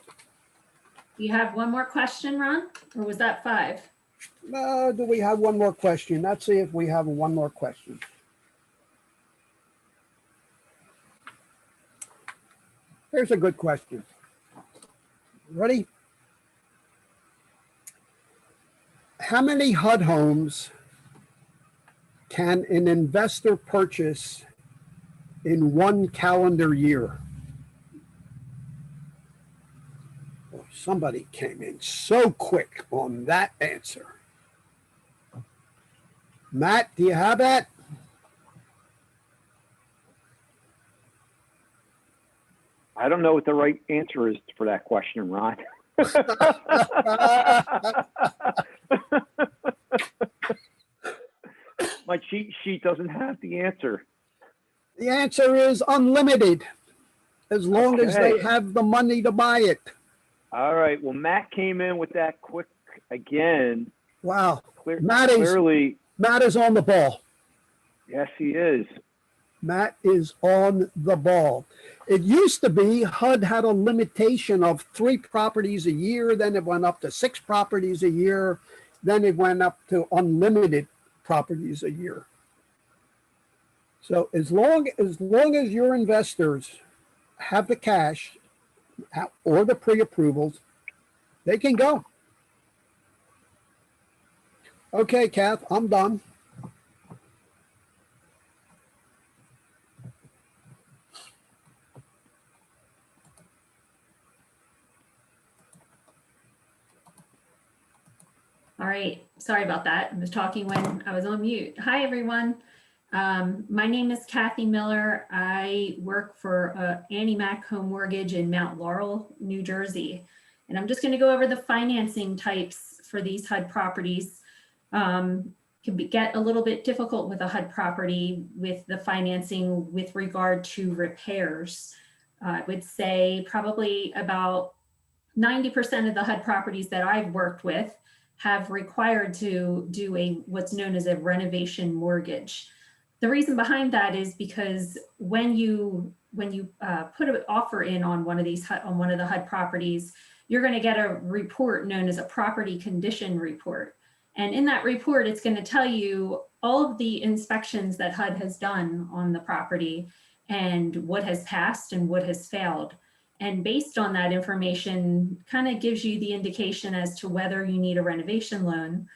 You have one more question, Ron? Or was that 5? Do we have one more question? Let's see if we have one more question. Here's a good question. Ready? How many HUD homes can an investor purchase in 1 calendar year? Oh, somebody came in so quick on that answer. Matt, do you have that? I don't know what the right answer is for that question, Ron. My cheat sheet doesn't have the answer. The answer is unlimited. as long as they Okay. have the money to buy it. All right. Well, Matt came in with that quick again. Wow. Matt is Clearly, on the ball. yes, he is. Matt is on the ball. It used to be HUD had a limitation of 3 properties a year. Then it went up to 6 properties a year. Then it went up to unlimited properties a year. So as long as your investors have the cash or the pre-approvals, they can go. Okay, Kath, I'm done. All right, sorry about that. I was talking when I was on mute. Hi, everyone. My name is Cathy Miller. I work for AnnieMae Home Mortgage in Mount Laurel, New Jersey. And I'm just going to go over the financing types for these HUD properties. Get a little bit difficult with a HUD property with the financing with regard to repairs. I would say probably about 90% of the HUD properties that I've worked with have required to do what's known as a renovation mortgage. The reason behind that is because when you put an offer in on one of the HUD properties, you're going to get a report known as a property condition report. And in that report, it's going to tell you all of the inspections that HUD has done on the property and what has passed and what has failed. And based on that information, kind of gives you the indication as to whether you need a renovation loan,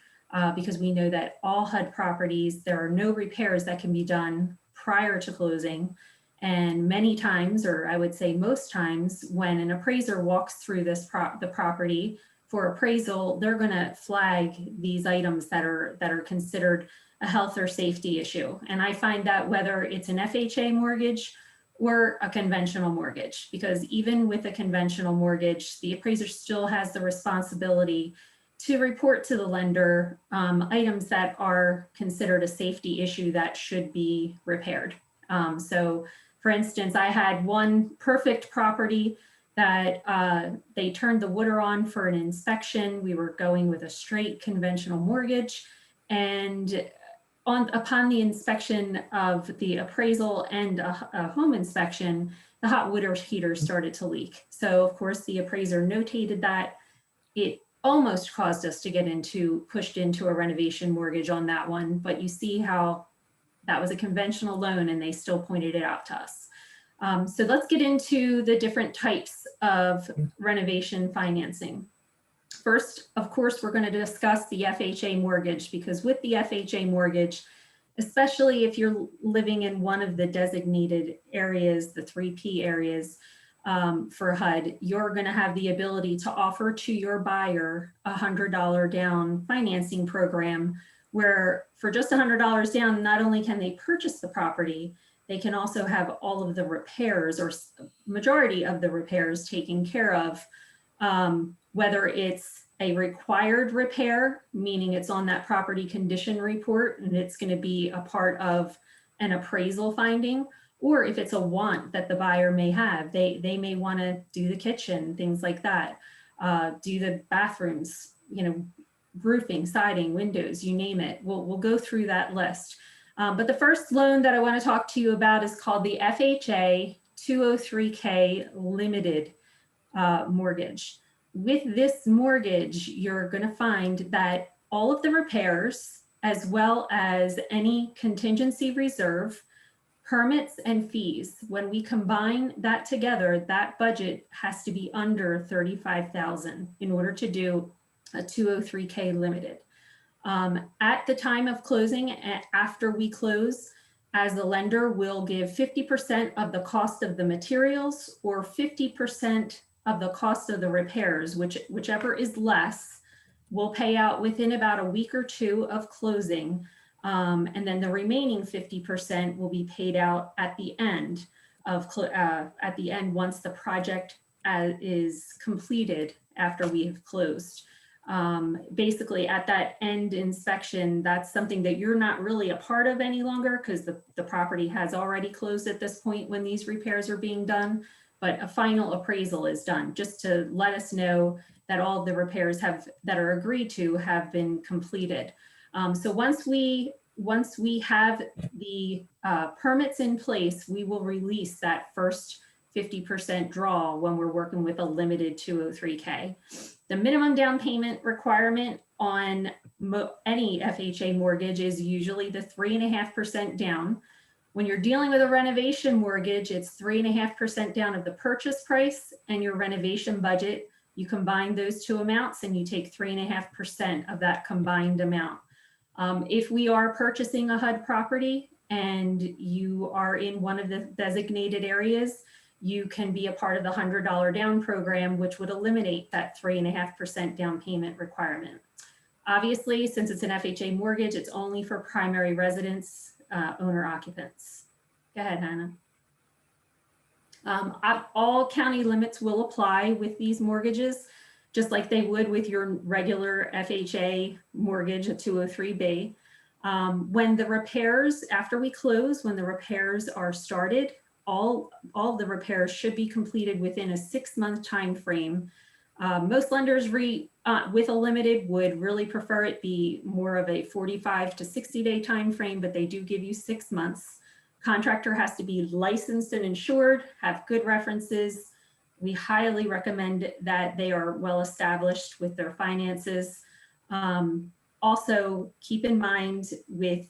because we know that all HUD properties, there are no repairs that can be done prior to closing. And many times, or I would say most times, when an appraiser walks through the property for appraisal, they're going to flag these items that are considered a health or safety issue. And I find that whether it's an FHA mortgage or a conventional mortgage, because even with a conventional mortgage, the appraiser still has the responsibility to report to the lender items that are considered a safety issue that should be repaired. So for instance, I had one perfect property that they turned the water on for an inspection. We were going with a straight conventional mortgage, and upon the inspection of the appraisal and a home inspection, the hot water heater started to leak. So of course the appraiser notated that. It almost caused us to get pushed into a renovation mortgage on that one, but you see how that was a conventional loan and they still pointed it out to us. So let's get into the different types of renovation financing. First, of course, we're going to discuss the FHA mortgage, because with the FHA mortgage, especially if you're living in one of the designated areas, the 3P areas for HUD, you're going to have the ability to offer to your buyer a $100 down financing program, where for just $100 down, not only can they purchase the property, they can also have all of the repairs or majority of the repairs taken care of. Whether it's a required repair, meaning it's on that property condition report and it's going to be a part of an appraisal finding, or if it's a want that the buyer may have, they may want to do the kitchen, things like that, do the bathrooms, roofing, siding, windows, you name it. We'll go through that list. But the first loan that I want to talk to you about is called the FHA 203K Limited Mortgage. With this mortgage, you're going to find that all of the repairs, as well as any contingency reserve, permits and fees, when we combine that together, that budget has to be under $35,000 in order to do a 203K limited. At the time of closing, after we close, as the lender will give 50% of the cost of the materials or 50% of the cost of the repairs, whichever is less, will pay out within about a week or two of closing. And then the remaining 50% will be paid out at the end once the project is completed after we have closed. Basically at that end inspection, that's something that you're not really a part of any longer, because the property has already closed at this point when these repairs are being done. but a final appraisal is done just to let us know that all the repairs that are agreed to have been completed. So once we have the permits in place, we will release that first 50% draw when we're working with a limited 203K. The minimum down payment requirement on any FHA mortgage is usually the 3.5% down. When you're dealing with a renovation mortgage, it's 3.5% down of the purchase price and your renovation budget. You combine those two amounts and you take 3.5% of that combined amount. If we are purchasing a HUD property and you are in one of the designated areas, you can be a part of the $100 down program, which would eliminate that 3.5% down payment requirement. Obviously, since it's an FHA mortgage, it's only for primary residence owner occupants. Go ahead, Hana. All county limits will apply with these mortgages, just like they would with your regular FHA mortgage, a 203B. When the repairs, after we close, when the repairs are started, all the repairs should be completed within a 6-month time frame. Most lenders with a limited would really prefer it be more of a 45 to 60-day time frame, but they do give you 6 months. Contractor has to be licensed and insured, have good references. We highly recommend that they are well established with their finances. Also, keep in mind with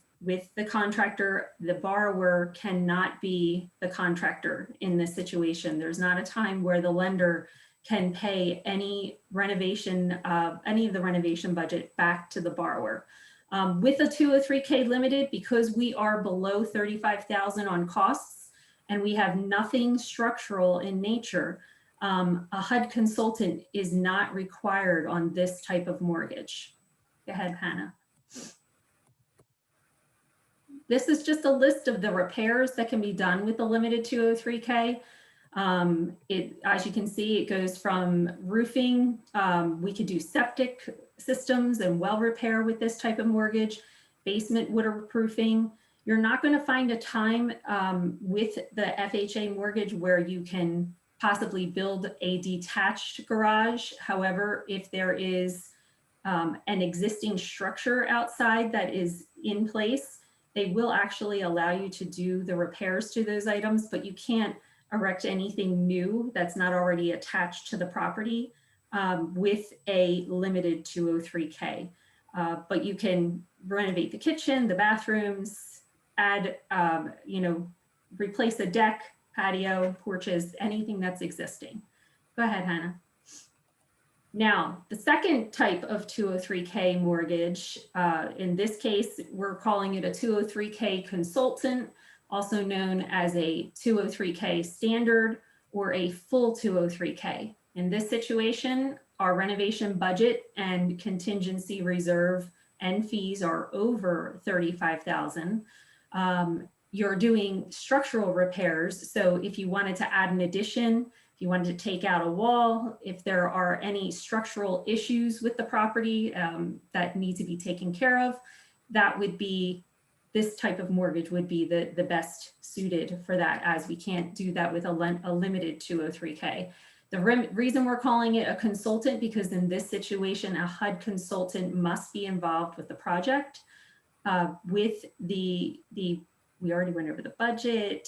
the contractor, the borrower cannot be the contractor in this situation. There's not a time where the lender can pay any of the renovation budget back to the borrower. With a 203K limited, because we are below 35,000 on costs and we have nothing structural in nature, a HUD consultant is not required on this type of mortgage. Go ahead, Hana. This is just a list of the repairs that can be done with the limited 203K. As you can see, it goes from roofing. We could do septic systems and well repair with this type of mortgage, basement waterproofing. You're not going to find a time with the FHA mortgage where you can possibly build a detached garage. However, if there is an existing structure outside that is in place, they will actually allow you to do the repairs to those items, but you can't erect anything new that's not already attached to the property with a limited 203K. But you can renovate the kitchen, the bathrooms, add, replace a deck, patio, porches, anything that's existing. Go ahead, Hana. Now, the second type of 203K mortgage, in this case, we're calling it a 203K consultant, also known as a 203K standard or a full 203K. In this situation, our renovation budget and contingency reserve and fees are over $35,000. You're doing structural repairs. So if you wanted to add an addition, if you wanted to take out a wall, if there are any structural issues with the property that need to be taken care of, that would be, this type of mortgage would be the best suited for that, as we can't do that with a limited 203K. The reason we're calling it a consultant, because in this situation, a HUD consultant must be involved with the project. With we already went over the budget.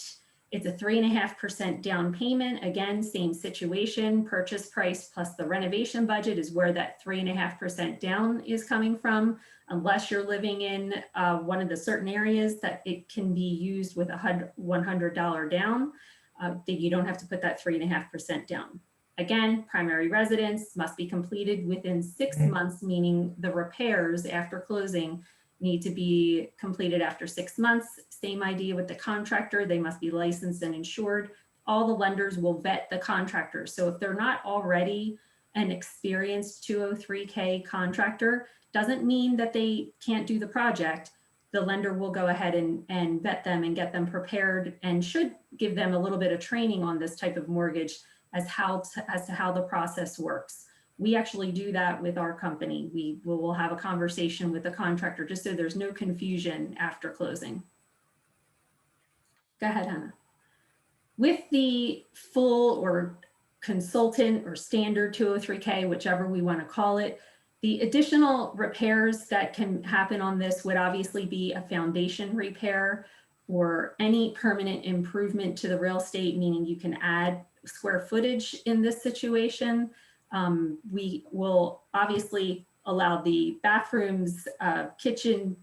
It's a 3.5% down payment. Again, same situation, purchase price plus the renovation budget is where that 3.5% down is coming from, unless you're living in one of the certain areas that it can be used with a HUD $100 down, that you don't have to put that 3.5% down. Again, primary residence must be completed within 6 months, meaning the repairs after closing need to be completed after 6 months. Same idea with the contractor. They must be licensed and insured. All the lenders will vet the contractor. So if they're not already an experienced 203K contractor, doesn't mean that they can't do the project. The lender will go ahead and vet them and get them prepared, and should give them a little bit of training on this type of mortgage as to how the process works. We actually do that with our company. We will have a conversation with the contractor just so there's no confusion after closing. Go ahead, Hana. With the full or consultant or standard 203K, whichever we want to call it, the additional repairs that can happen on this would obviously be a foundation repair or any permanent improvement to the real estate, meaning you can add square footage in this situation. We will obviously allow the bathrooms, kitchen,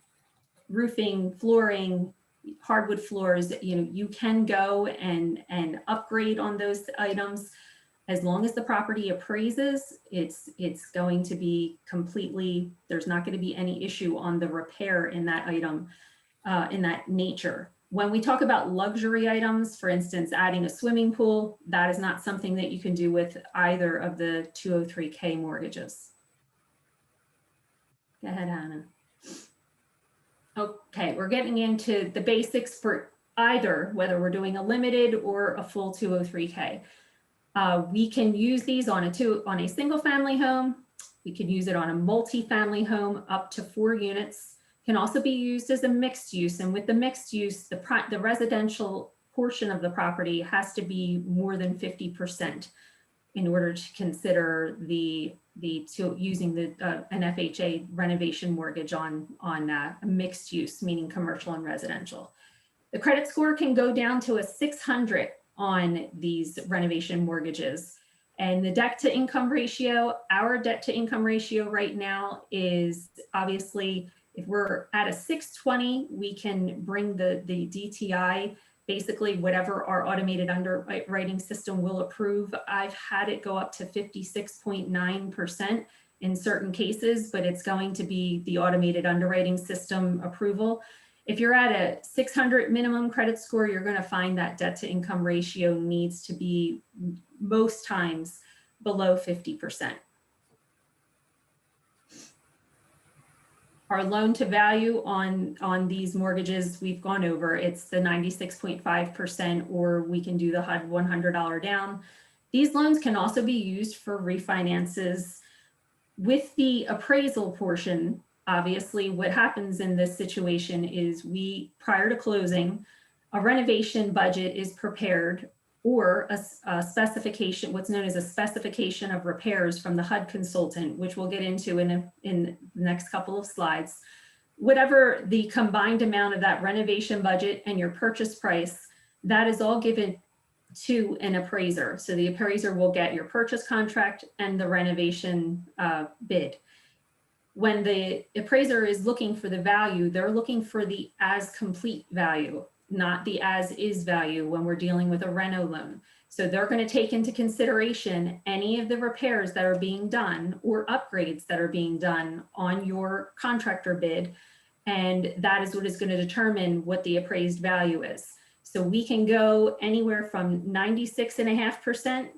roofing, flooring, hardwood floors. You can go and upgrade on those items. As long as the property appraises, it's going to be completely, there's not going to be any issue on the repair in that item, in that nature. When we talk about luxury items, for instance, adding a swimming pool, that is not something that you can do with either of the 203K mortgages. Go ahead, Hannah. Okay, we're getting into the basics for either, whether we're doing a limited or a full 203K. We can use these on a single family home. We can use it on a multi-family home up to 4 units. Can also be used as a mixed use. And with the mixed use, the residential portion of the property has to be more than 50% in order to consider using an FHA renovation mortgage on a mixed use, meaning commercial and residential. The credit score can go down to a 600 on these renovation mortgages. And the debt to income ratio, our debt to income ratio right now is obviously, if we're at a 620, we can bring the DTI, basically whatever our automated underwriting system will approve. I've had it go up to 56.9% in certain cases, but it's going to be the automated underwriting system approval. If you're at a 600 minimum credit score, you're going to find that debt to income ratio needs to be most times below 50%. Our loan to value on these mortgages, we've gone over, it's the 96.5%, or we can do the HUD $100 down. These loans can also be used for refinances. With the appraisal portion, obviously, what happens in this situation is prior to closing, a renovation budget is prepared, or a specification, what's known as a specification of repairs from the HUD consultant, which we'll get into in the next couple of slides. Whatever the combined amount of that renovation budget and your purchase price, that is all given to an appraiser. So the appraiser will get your purchase contract and the renovation bid. When the appraiser is looking for the value, they're looking for the as complete value, not the as is value when we're dealing with a reno loan. So they're going to take into consideration any of the repairs that are being done or upgrades that are being done on your contractor bid. And that is what is going to determine what the appraised value is. So we can go anywhere from 96.5%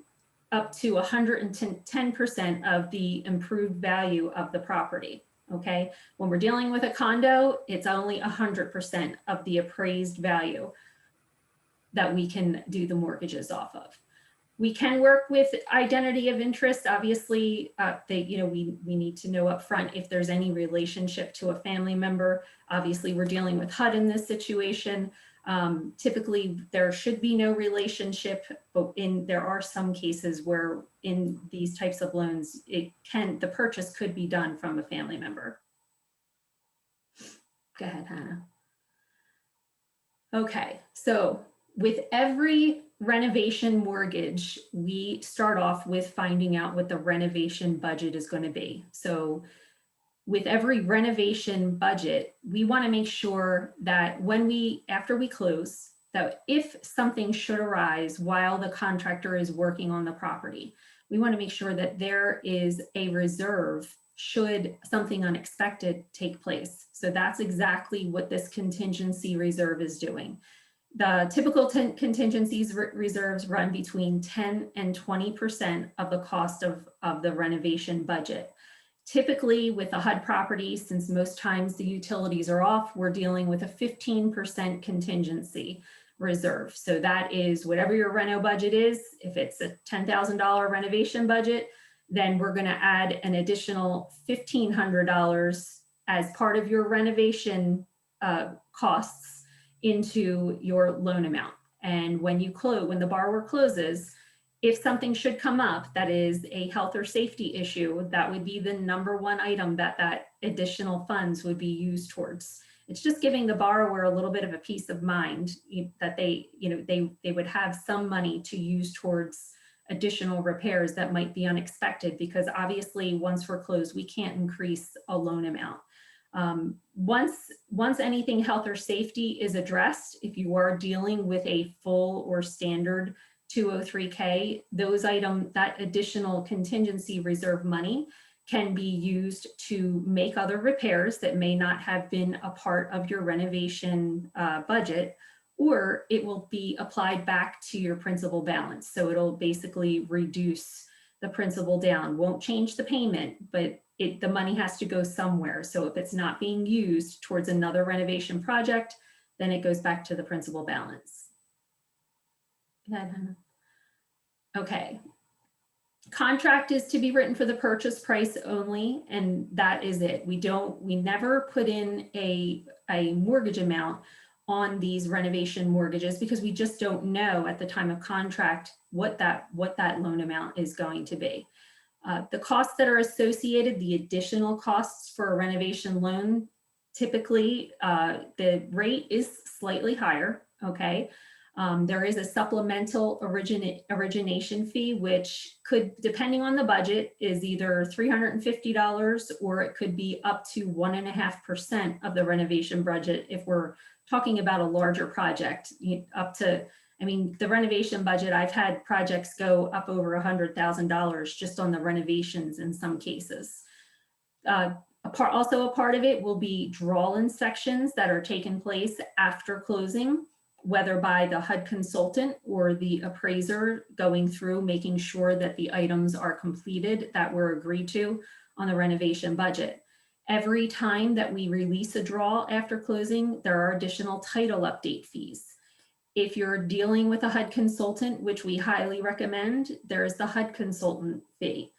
up to 110% of the improved value of the property. Okay, when we're dealing with a condo, it's only 100% of the appraised value that we can do the mortgages off of. We can work with identity of interest. Obviously, we need to know up front if there's any relationship to a family member. Obviously, we're dealing with HUD in this situation. Typically, there should be no relationship, but there are some cases where in these types of loans, the purchase could be done from a family member. Go ahead, Hannah. Okay, so with every renovation mortgage, we start off with finding out what the renovation budget is going to be. So with every renovation budget, we want to make sure that after we close, that if something should arise while the contractor is working on the property, we want to make sure that there is a reserve should something unexpected take place. So that's exactly what this contingency reserve is doing. The typical contingencies reserves run between 10 and 20% of the cost of the renovation budget. Typically with a HUD property, since most times the utilities are off, we're dealing with a 15% contingency reserve. So that is whatever your reno budget is. If it's a $10,000 renovation budget, then we're going to add an additional $1,500 as part of your renovation costs into your loan amount. And when the borrower closes, if something should come up that is a health or safety issue, that would be the number one item that additional funds would be used towards. It's just giving the borrower a little bit of a peace of mind that they would have some money to use towards additional repairs that might be unexpected, because obviously once we're closed, we can't increase a loan amount. Once anything health or safety is addressed, if you are dealing with a full or standard 203K, that additional contingency reserve money can be used to make other repairs that may not have been a part of your renovation budget, or it will be applied back to your principal balance. So it'll basically reduce the principal down, won't change the payment, but the money has to go somewhere. So if it's not being used towards another renovation project, then it goes back to the principal balance. Okay. Contract is to be written for the purchase price only, and that is it. We never put in a mortgage amount on these renovation mortgages, because we just don't know at the time of contract what that loan amount is going to be. The costs that are associated, the additional costs for a renovation loan, typically the rate is slightly higher, okay? There is a supplemental origination fee, which could, depending on the budget, is either $350 or it could be up to 1.5% of the renovation budget if we're talking about a larger project. The renovation budget, I've had projects go up over $100,000 just on the renovations in some cases. Also a part of it will be drawl inspections that are taking place after closing, whether by the HUD consultant or the appraiser going through, making sure that the items are completed that were agreed to on the renovation budget. Every time that we release a draw after closing, there are additional title update fees. If you're dealing with a HUD consultant, which we highly recommend, there's the HUD consultant fee.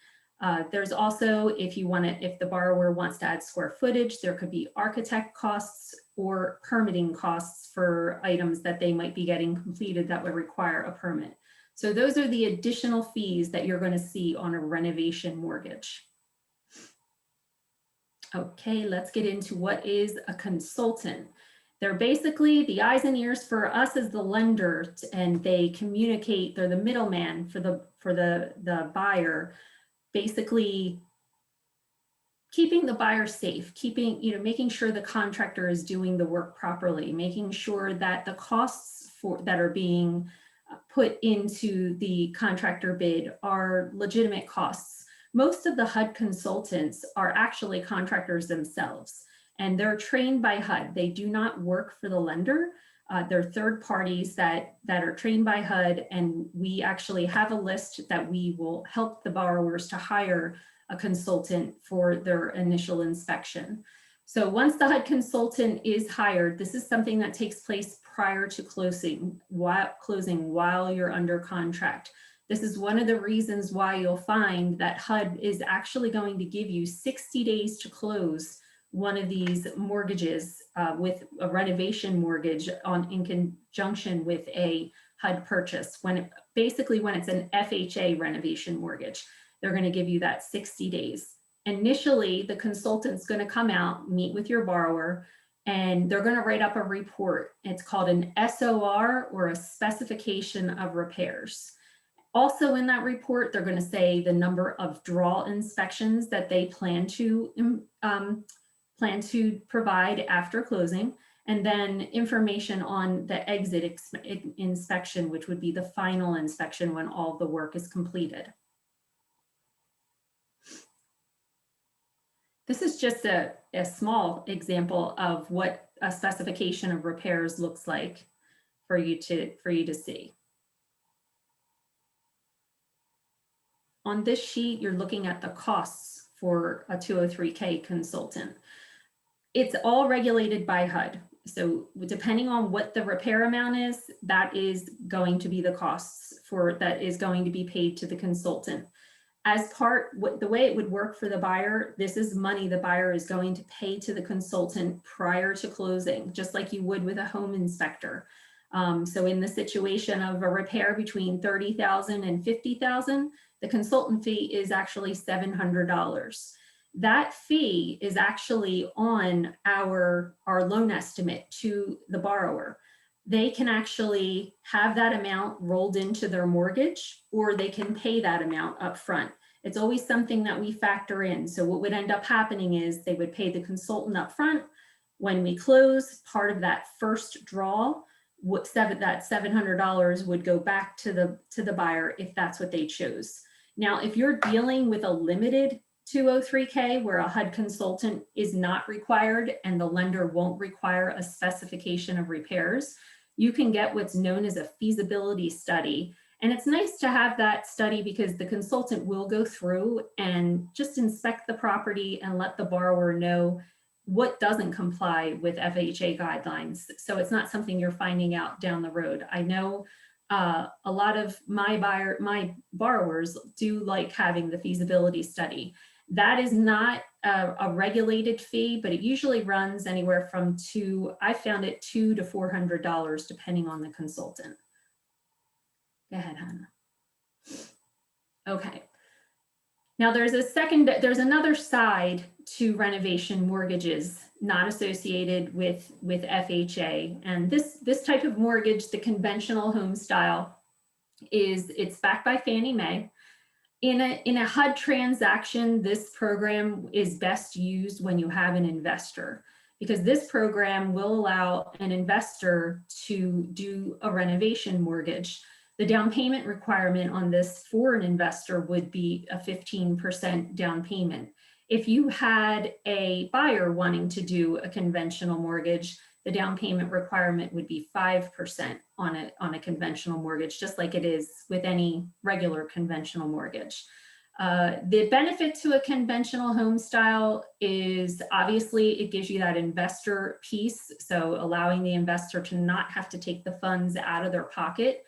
There's also, if the borrower wants to add square footage, there could be architect costs or permitting costs for items that they might be getting completed that would require a permit. So those are the additional fees that you're going to see on a renovation mortgage. Okay, let's get into what is a consultant. They're basically the eyes and ears for us as the lender, and they communicate. They're the middleman for the buyer, basically keeping the buyer safe, making sure the contractor is doing the work properly, making sure that the costs that are being put into the contractor bid are legitimate costs. Most of the HUD consultants are actually contractors themselves, and they're trained by HUD. They do not work for the lender. They're third parties that are trained by HUD, and we actually have a list that we will help the borrowers to hire a consultant for their initial inspection. So once the HUD consultant is hired, this is something that takes place prior to closing while you're under contract. This is one of the reasons why you'll find that HUD is actually going to give you 60 days to close one of these mortgages with a renovation mortgage in conjunction with a HUD purchase. When it's an FHA renovation mortgage, they're going to give you that 60 days. Initially, the consultant's going to come out, meet with your borrower, and they're going to write up a report. It's called an SOR, or a specification of repairs. Also in that report, they're going to say the number of draw inspections that they plan to provide after closing, and then information on the exit inspection, which would be the final inspection when all the work is completed. This is just a small example of what a specification of repairs looks like for you to see. On this sheet, you're looking at the costs for a 203K consultant. It's all regulated by HUD. So depending on what the repair amount is, that is going to be the costs that is going to be paid to the consultant. The way it would work for the buyer, this is money the buyer is going to pay to the consultant prior to closing, just like you would with a home inspector. So in the situation of a repair between $30,000 and $50,000, the consultant fee is actually $700. That fee is actually on our loan estimate to the borrower. They can actually have that amount rolled into their mortgage, or they can pay that amount up front. It's always something that we factor in. So what would end up happening is they would pay the consultant up front. When we close, part of that first draw, that $700 would go back to the buyer if that's what they chose. Now, if you're dealing with a limited 203K where a HUD consultant is not required and the lender won't require a specification of repairs, you can get what's known as a feasibility study. And it's nice to have that study because the consultant will go through and just inspect the property and let the borrower know what doesn't comply with FHA guidelines. So it's not something you're finding out down the road. I know a lot of my borrowers do like having the feasibility study. That is not a regulated fee, but it usually runs anywhere from I found it $200 to $400 depending on the consultant. Go ahead, Hana. Okay. Now there's another side to renovation mortgages not associated with FHA. And this type of mortgage, the conventional home style, it's backed by Fannie Mae. In a HUD transaction, this program is best used when you have an investor, because this program will allow an investor to do a renovation mortgage. The down payment requirement on this for an investor would be a 15% down payment. If you had a buyer wanting to do a conventional mortgage, the down payment requirement would be 5% on a conventional mortgage, just like it is with any regular conventional mortgage. The benefit to a conventional home style is obviously it gives you that investor piece. So allowing the investor to not have to take the funds out of their pocket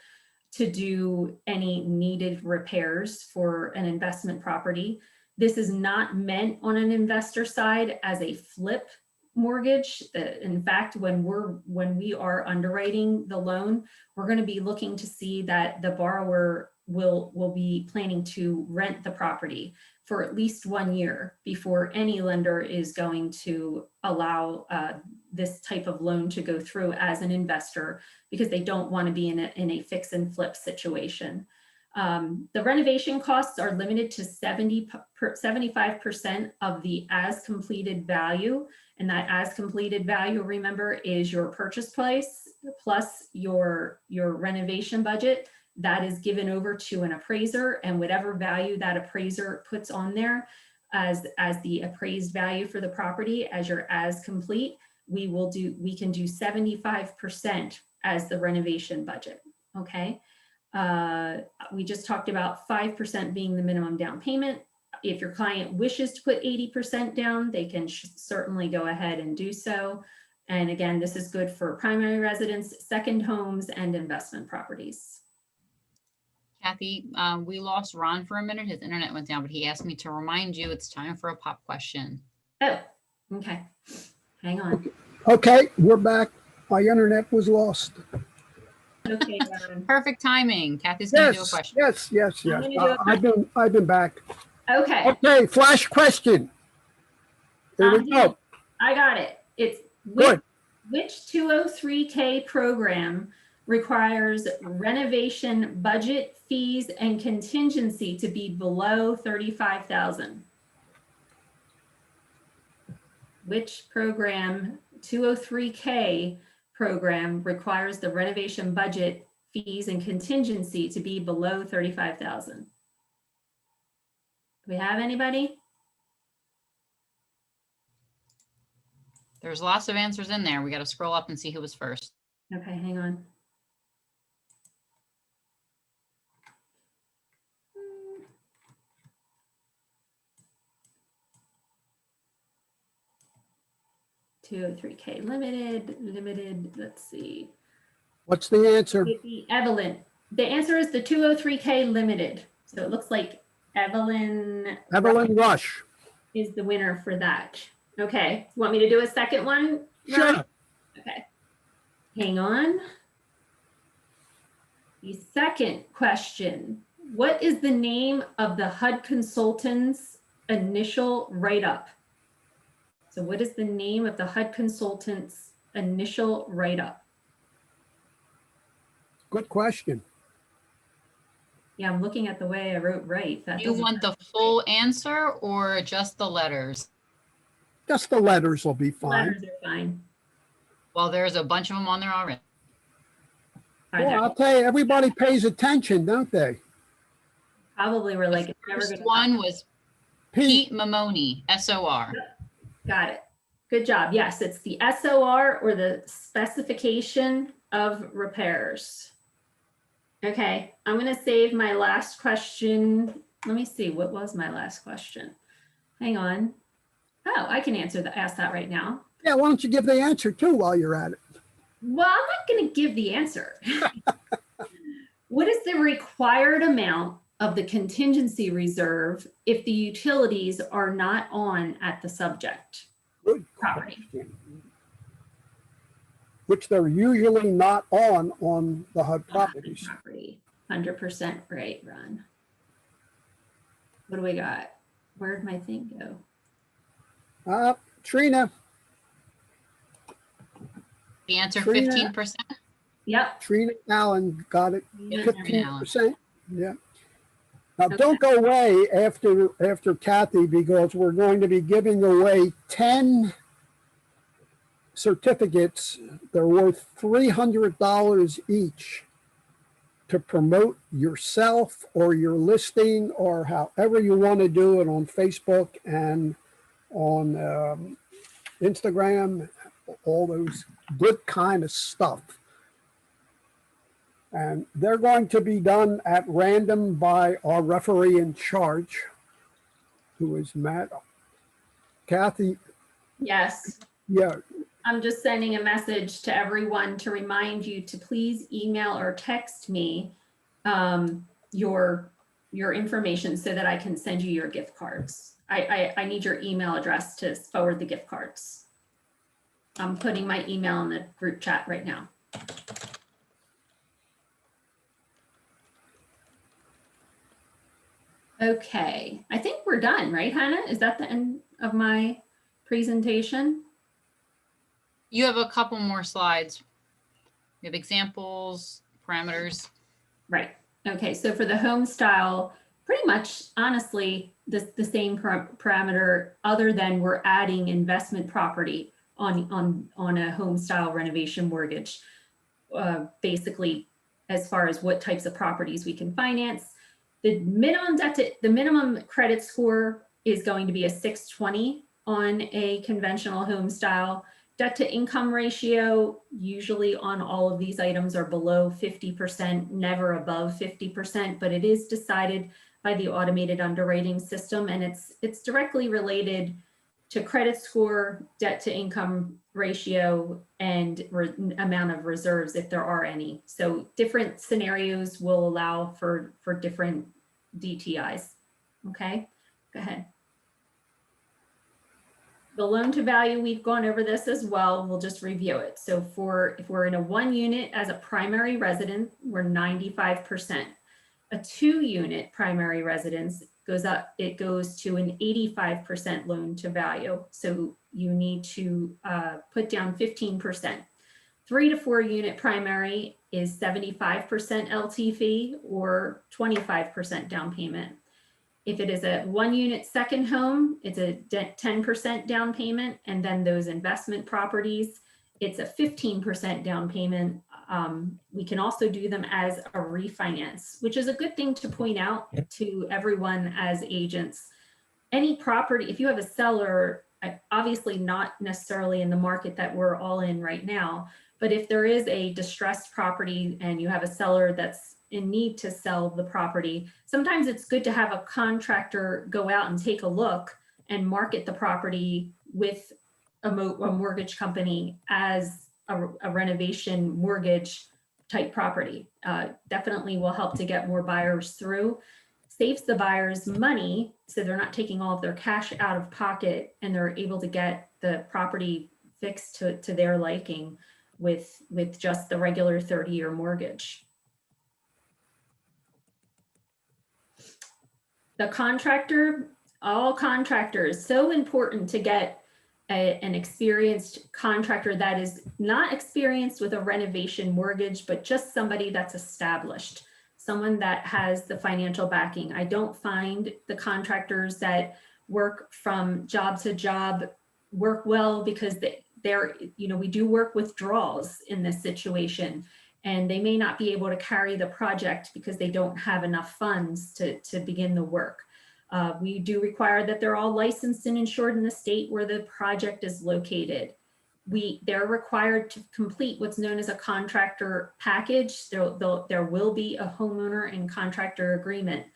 to do any needed repairs for an investment property. This is not meant on an investor side as a flip mortgage. In fact, when we are underwriting the loan, we're going to be looking to see that the borrower will be planning to rent the property for at least 1 year before any lender is going to allow this type of loan to go through as an investor, because they don't want to be in a fix and flip situation. The renovation costs are limited to 75% of the as completed value. And that as completed value, remember, is your purchase price plus your renovation budget. That is given over to an appraiser, and whatever value that appraiser puts on there as the appraised value for the property as your as complete, we can do 75% as the renovation budget. Okay. We just talked about 5% being the minimum down payment. If your client wishes to put 80% down, they can certainly go ahead and do so. And again, this is good for primary residence, second homes, and investment properties. Cathy, we lost Ron for a minute. His internet went down, but he asked me to remind you it's time for a pop question. Oh, okay. Hang on. Okay, we're back. My internet was lost. Okay, Ron. Perfect timing. Kathy's going to do a question. Yes. I'm gonna do I've been back. Okay. Okay, flash question. Here we go. I got it. It's Good. which 203K program requires renovation budget fees and contingency to be below $35,000? Which program, 203K program, requires the renovation budget fees and contingency to be below $35,000? Do we have anybody? There's lots of answers in there. We got to scroll up and see who was first. Okay, hang on. $203K limited, let's see. What's the answer? It'd be Evelyn. The answer is the 203K limited. So it looks like Evelyn Rush. is the winner for that. Okay, you want me to do a second one? Sure. Ron? Okay, hang on. The second question, what is the name of the HUD consultant's initial write-up? So what is the name of the HUD consultant's initial write-up? Good question. Yeah, I'm looking at the way I wrote right. That Do you doesn't want the full answer or just the letters? Just the letters will be fine. letters are fine. Well, there's a bunch of them on there already. Are Well, there? I'll tell you, everybody pays attention, don't they? Probably were like, The it's never first gonna one was Pete, Pete Mamoni, SOR. Got it. Good job. Yes, it's the SOR or the specification of repairs. Okay, I'm gonna save my last question. Let me see, what was my last question? Hang on. Oh, I can ask that right now. yeah, why don't you give the answer too while you're at it? Well, I'm not gonna give the answer. What is the required amount of the contingency reserve if the utilities are not on at the subject Good property? question. Which they're usually not on the HUD properties. Property, 100% right, Ron. What do we got? Where'd my thing go? Trina, The answer, Trina. 15%. Yep. Trina Allen got it, Yeah, 15%. Yeah. Now, Okay. don't go away after Cathy, because we're going to be giving away 10 certificates. They're worth $300 each to promote yourself or your listing or however you want to do it on Facebook and on Instagram, all those good kind of stuff. And they're going to be done at random by our referee in charge, who is Matt. Cathy, Yes. yeah, I'm just sending a message to everyone to remind you to please email or text me your information so that I can send you your gift cards. I need your email address to forward the gift cards. I'm putting my email in the group chat right now. Okay, I think we're done, right, Hannah? Is that the end of my presentation? You have a couple more slides. You have examples, parameters. Right. Okay, so for the home style, pretty much honestly, the same parameter, other than we're adding investment property on a home style renovation mortgage. Basically, as far as what types of properties we can finance. The minimum credit score is going to be a 620 on a conventional home style. Debt to income ratio, usually on all of these items, are below 50%, never above 50%, but it is decided by the automated underwriting system, and it's directly related to credit score, debt to income ratio, and amount of reserves if there are any. So different scenarios will allow for different DTIs. Okay, go ahead. The loan to value, we've gone over this as well. We'll just review it. So if we're in a 1 unit as a primary resident, we're 95%. A 2 unit primary residence it goes to an 85% loan to value. So you need to put down 15%. 3 to 4 unit primary is 75% LTV or 25% down payment. If it is a 1 unit second home, it's a 10% down payment. And then those investment properties, it's a 15% down payment. We can also do them as a refinance, which is a good thing to point out to everyone as agents. Any property, if you have a seller, obviously not necessarily in the market that we're all in right now, but if there is a distressed property and you have a seller that's in need to sell the property, sometimes it's good to have a contractor go out and take a look and market the property with a mortgage company as a renovation mortgage type property. Definitely will help to get more buyers through, saves the buyers money so they're not taking all of their cash out of pocket and they're able to get the property fixed to their liking with just the regular 30-year mortgage. The contractor, all contractors, so important to get an experienced contractor that is not experienced with a renovation mortgage, but just somebody that's established, someone that has the financial backing. I don't find the contractors that work from job to job work well because they're, you know, we do work with draws in this situation, and they may not be able to carry the project because they don't have enough funds to begin the work. We do require that they're all licensed and insured in the state where the project is located. They're required to complete what's known as a contractor package. There will be a homeowner and contractor agreement.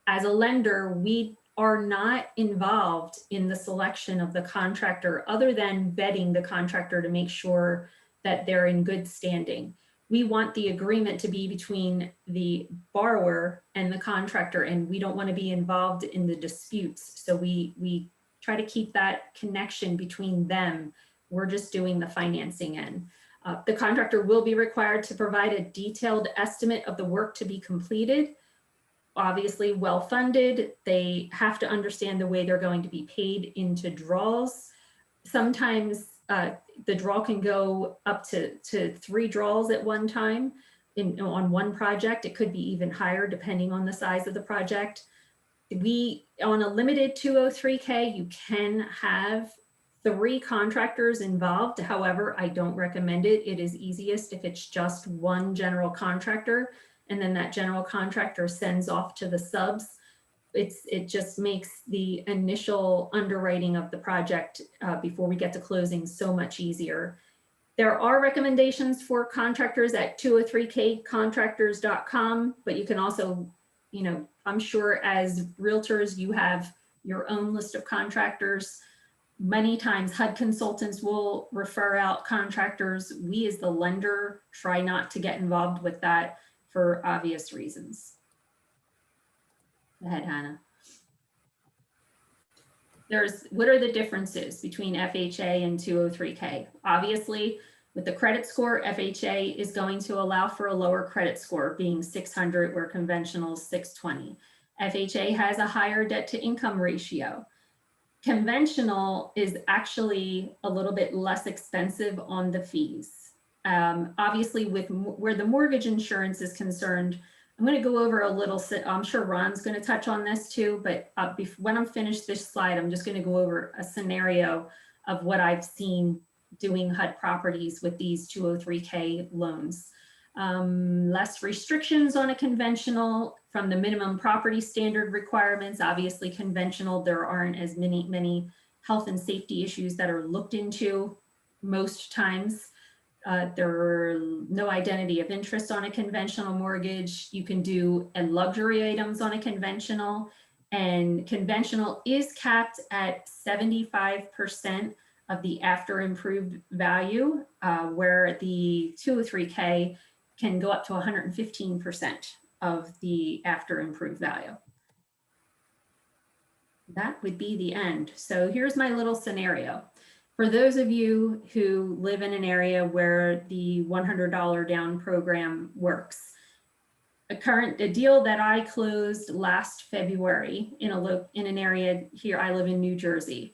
As a lender, we are not involved in the selection of the contractor other than vetting the contractor to make sure that they're in good standing. We want the agreement to be between the borrower and the contractor, and we don't want to be involved in the disputes. So we try to keep that connection between them. We're just doing the financing end. The contractor will be required to provide a detailed estimate of the work to be completed. Obviously well-funded. They have to understand the way they're going to be paid into draws. Sometimes the draw can go up to 3 draws at one time on one project. It could be even higher depending on the size of the project. On a limited 203K, you can have 3 contractors involved. However, I don't recommend it. It is easiest if it's just one general contractor, and then that general contractor sends off to the subs. It just makes the initial underwriting of the project before we get to closing so much easier. There are recommendations for contractors at 203kcontractors.com, but you can also, you know, I'm sure as realtors, you have your own list of contractors. Many times HUD consultants will refer out contractors. We as the lender try not to get involved with that for obvious reasons. Go ahead, Hana. What are the differences between FHA and 203K? Obviously, with the credit score, FHA is going to allow for a lower credit score, being 600, where conventional is 620. FHA has a higher debt to income ratio. Conventional is actually a little bit less expensive on the fees. Obviously, with where the mortgage insurance is concerned, I'm going to go over a little, I'm sure Ron's going to touch on this too, but when I'm finished this slide, I'm just going to go over a scenario of what I've seen doing HUD properties with these 203K loans. Less restrictions on a conventional from the minimum property standard requirements. Obviously conventional, there aren't as many health and safety issues that are looked into most times. There are no identity of interest on a conventional mortgage. You can do luxury items on a conventional, and conventional is capped at 75% of the after improved value, where the 203K can go up to 115% of the after improved value. That would be the end. So here's my little scenario. For those of you who live in an area where the $100 down program works, a deal that I closed last February in an area here, I live in New Jersey,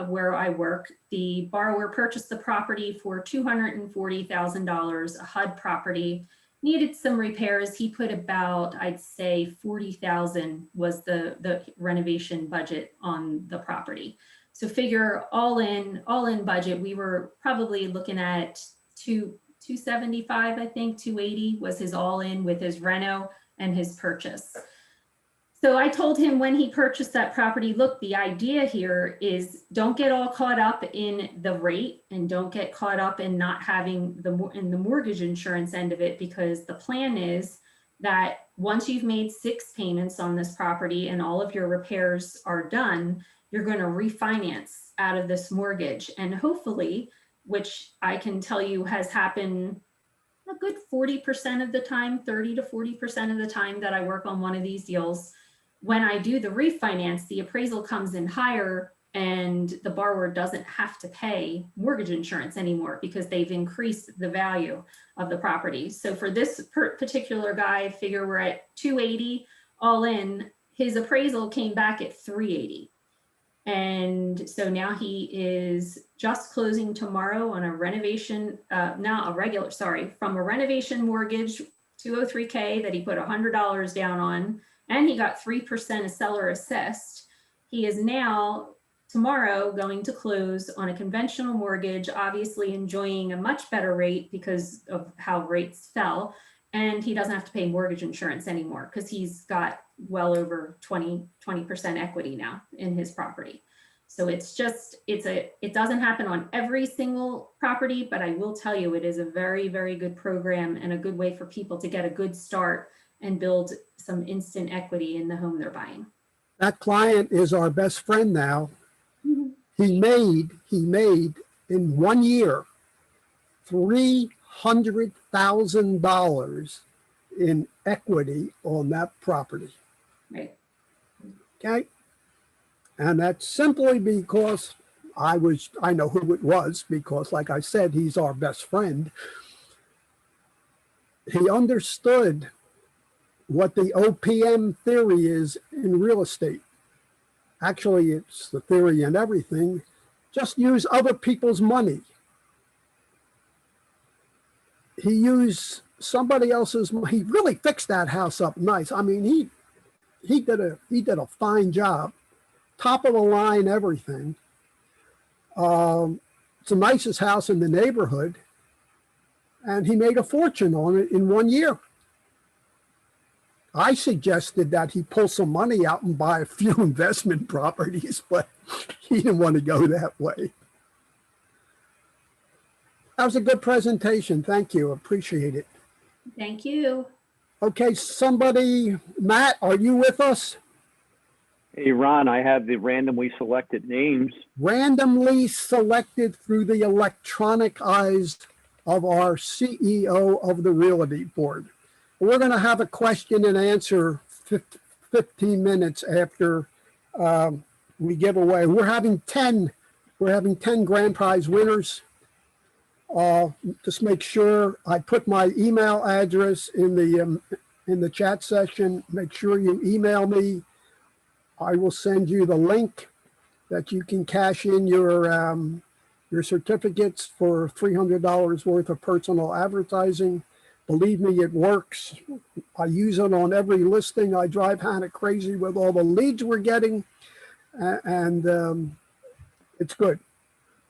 where I work, the borrower purchased the property for $240,000, a HUD property, needed some repairs. He put about, I'd say 40,000 was the renovation budget on the property. So figure all in budget, we were probably looking at 275, I think 280 was his all in with his reno and his purchase. So I told him when he purchased that property, look, the idea here is don't get all caught up in the rate and don't get caught up in not having the mortgage insurance end of it, because the plan is that once you've made 6 payments on this property and all of your repairs are done, you're going to refinance out of this mortgage. And hopefully, which I can tell you has happened a good 40% of the time, 30 to 40% of the time that I work on one of these deals, when I do the refinance, the appraisal comes in higher and the borrower doesn't have to pay mortgage insurance anymore because they've increased the value of the property. So for this particular guy, I figure we're at 280 all in. his appraisal came back at 380. And so now he is just closing tomorrow on a renovation, from a renovation mortgage, 203K that he put $100 down on, and he got 3% of seller assessed. He is now tomorrow going to close on a conventional mortgage, obviously enjoying a much better rate because of how rates fell. And he doesn't have to pay mortgage insurance anymore because he's got well over 20% equity now in his property. So it's just, it doesn't happen on every single property, but I will tell you, it is a very, very good program and a good way for people to get a good start and build some instant equity in the home they're buying. That client is our best friend now. He made in 1 year, $300,000 in equity on that property. Right. Okay. And that's simply because I know who it was, because like I said, he's our best friend. He understood what the OPM theory is in real estate. Actually, it's the theory in everything. Just use other people's money. He used somebody else's money. He really fixed that house up nice. I mean, he did a fine job. Top of the line, everything. It's the nicest house in the neighborhood. And he made a fortune on it in 1 year. I suggested that he pull some money out and buy a few investment properties, but he didn't want to go that way. That was a good presentation. Thank you. Appreciate it. Thank you. Okay, somebody, Matt, are you with us? Hey, Ron, I have the randomly selected names. Randomly selected through the electronic eyes of our CEO of the Realty Board. We're going to have a question and answer 15 minutes after we give away. We're having 10 grand prize winners. Just make sure I put my email address in the chat session. Make sure you email me. I will send you the link that you can cash in your certificates for $300 worth of personal advertising. Believe me, it works. I use it on every listing. I drive Hana crazy with all the leads we're getting, and it's good.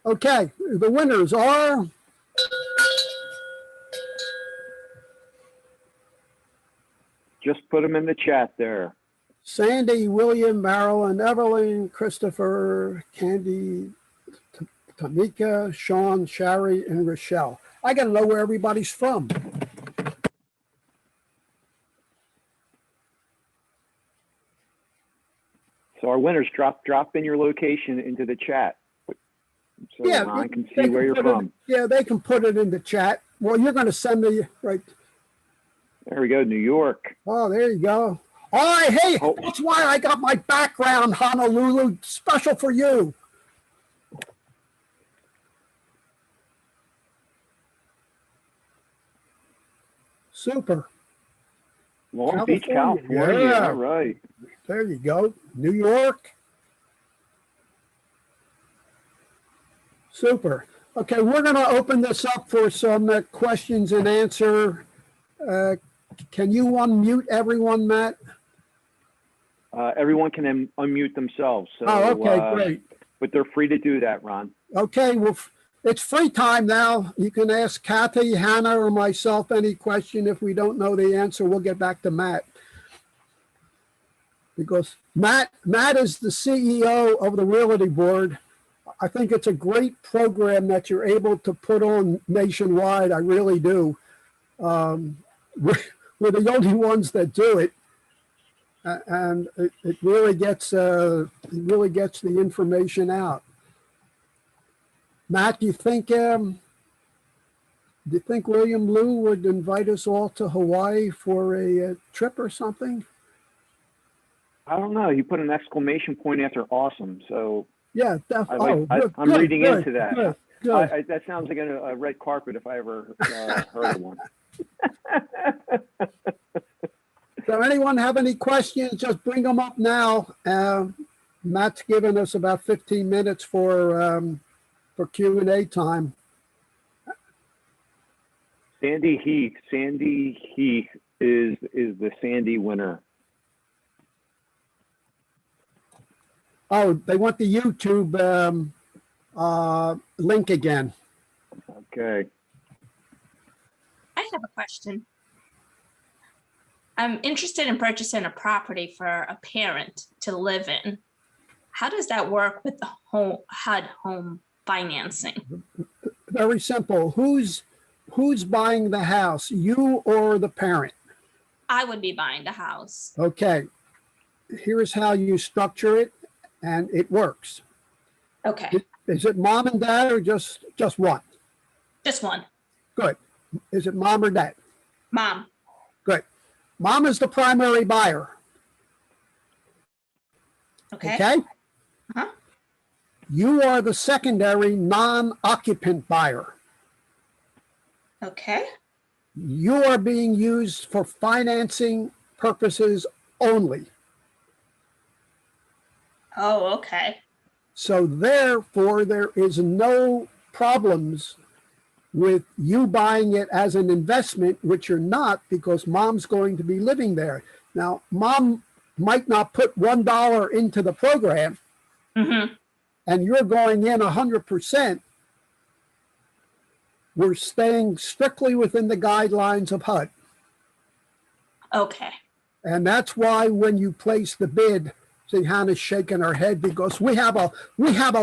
Okay, the winners are Just put them in the chat there. Sandy, William, Marilyn, Evelyn, Christopher, Candy, Tamika, Sean, Shari, and Rochelle. I got to know where everybody's from. So our winners, drop in your location into the chat, so Yeah, Ron can they see where you're put it- from. Yeah, they can put it in the chat. Well, you're going to send me, right? There we go, New York. Oh, there you go. All right, hey, Oh. that's why I got my background, Honolulu, special for you. Super. Long Beach, California, California. yeah. All right. There you go. New York. Super. Okay, we're going to open this up for some questions and answer. Can you unmute everyone, Matt? Everyone can unmute themselves. So, Oh, okay, great. But they're free to do that, Ron. Okay, well, it's free time now. You can ask Cathy, Hana, or myself any question. If we don't know the answer, we'll get back to Matt. Because Matt is the CEO of the Realty Board. I think it's a great program that you're able to put on nationwide. I really do. We're the only ones that do it. And it really gets the information out. Matt, do you think William Liu would invite us all to Hawaii for a trip or something? I don't know. You put an exclamation point after awesome. So Yeah, I'm reading into that. Good. That sounds like a red carpet if I ever heard of one. So anyone have any questions, just bring them up now. Matt's given us about 15 minutes for Q&A time. Sandy Heath. Sandy Heath is the Sandy winner. Oh, they want the YouTube link again. Okay. I have a question. I'm interested in purchasing a property for a parent to live in. How does that work with the HUD home financing? Very simple. Who's buying the house, you or the parent? I would be buying the house. Okay. Here's how you structure it, and it works. Okay, Is it mom and dad or just one? just one. Good. Is it mom or dad? Mom. Good. Mom is the primary buyer. Okay. Okay? Uh-huh. You are the secondary non-occupant buyer. Okay. You are being used for financing purposes only. Oh, okay. So therefore, there is no problems with you buying it as an investment, which you're not, because mom's going to be living there. Now, mom might not put $1 into the program, Mm-hmm. and you're going in 100%. We're staying strictly within the guidelines of HUD. Okay. And that's why when you place the bid, see, Hannah's shaking her head because we have a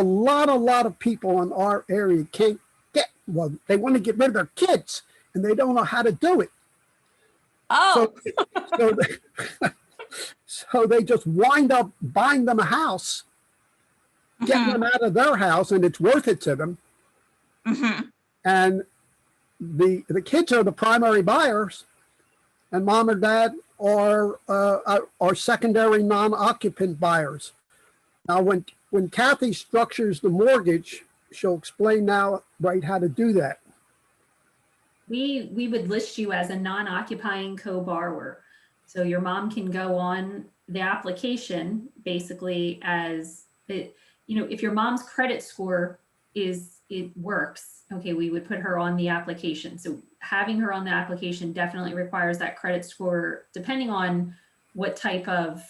lot of people in our area can't get, well, they want to get rid of their kids and they don't know how to do it. Oh, So so they just wind up buying them a house, getting them out of their house, and it's worth it to them. mm-hmm. And the kids are the primary buyers, and mom or dad are secondary non-occupant buyers. Now, when Cathy structures the mortgage, she'll explain now right how to do that. We would list you as a non-occupying co-borrower. So your mom can go on the application basically as it, if your mom's credit score it works, okay, we would put her on the application. So having her on the application definitely requires that credit score, depending on what type of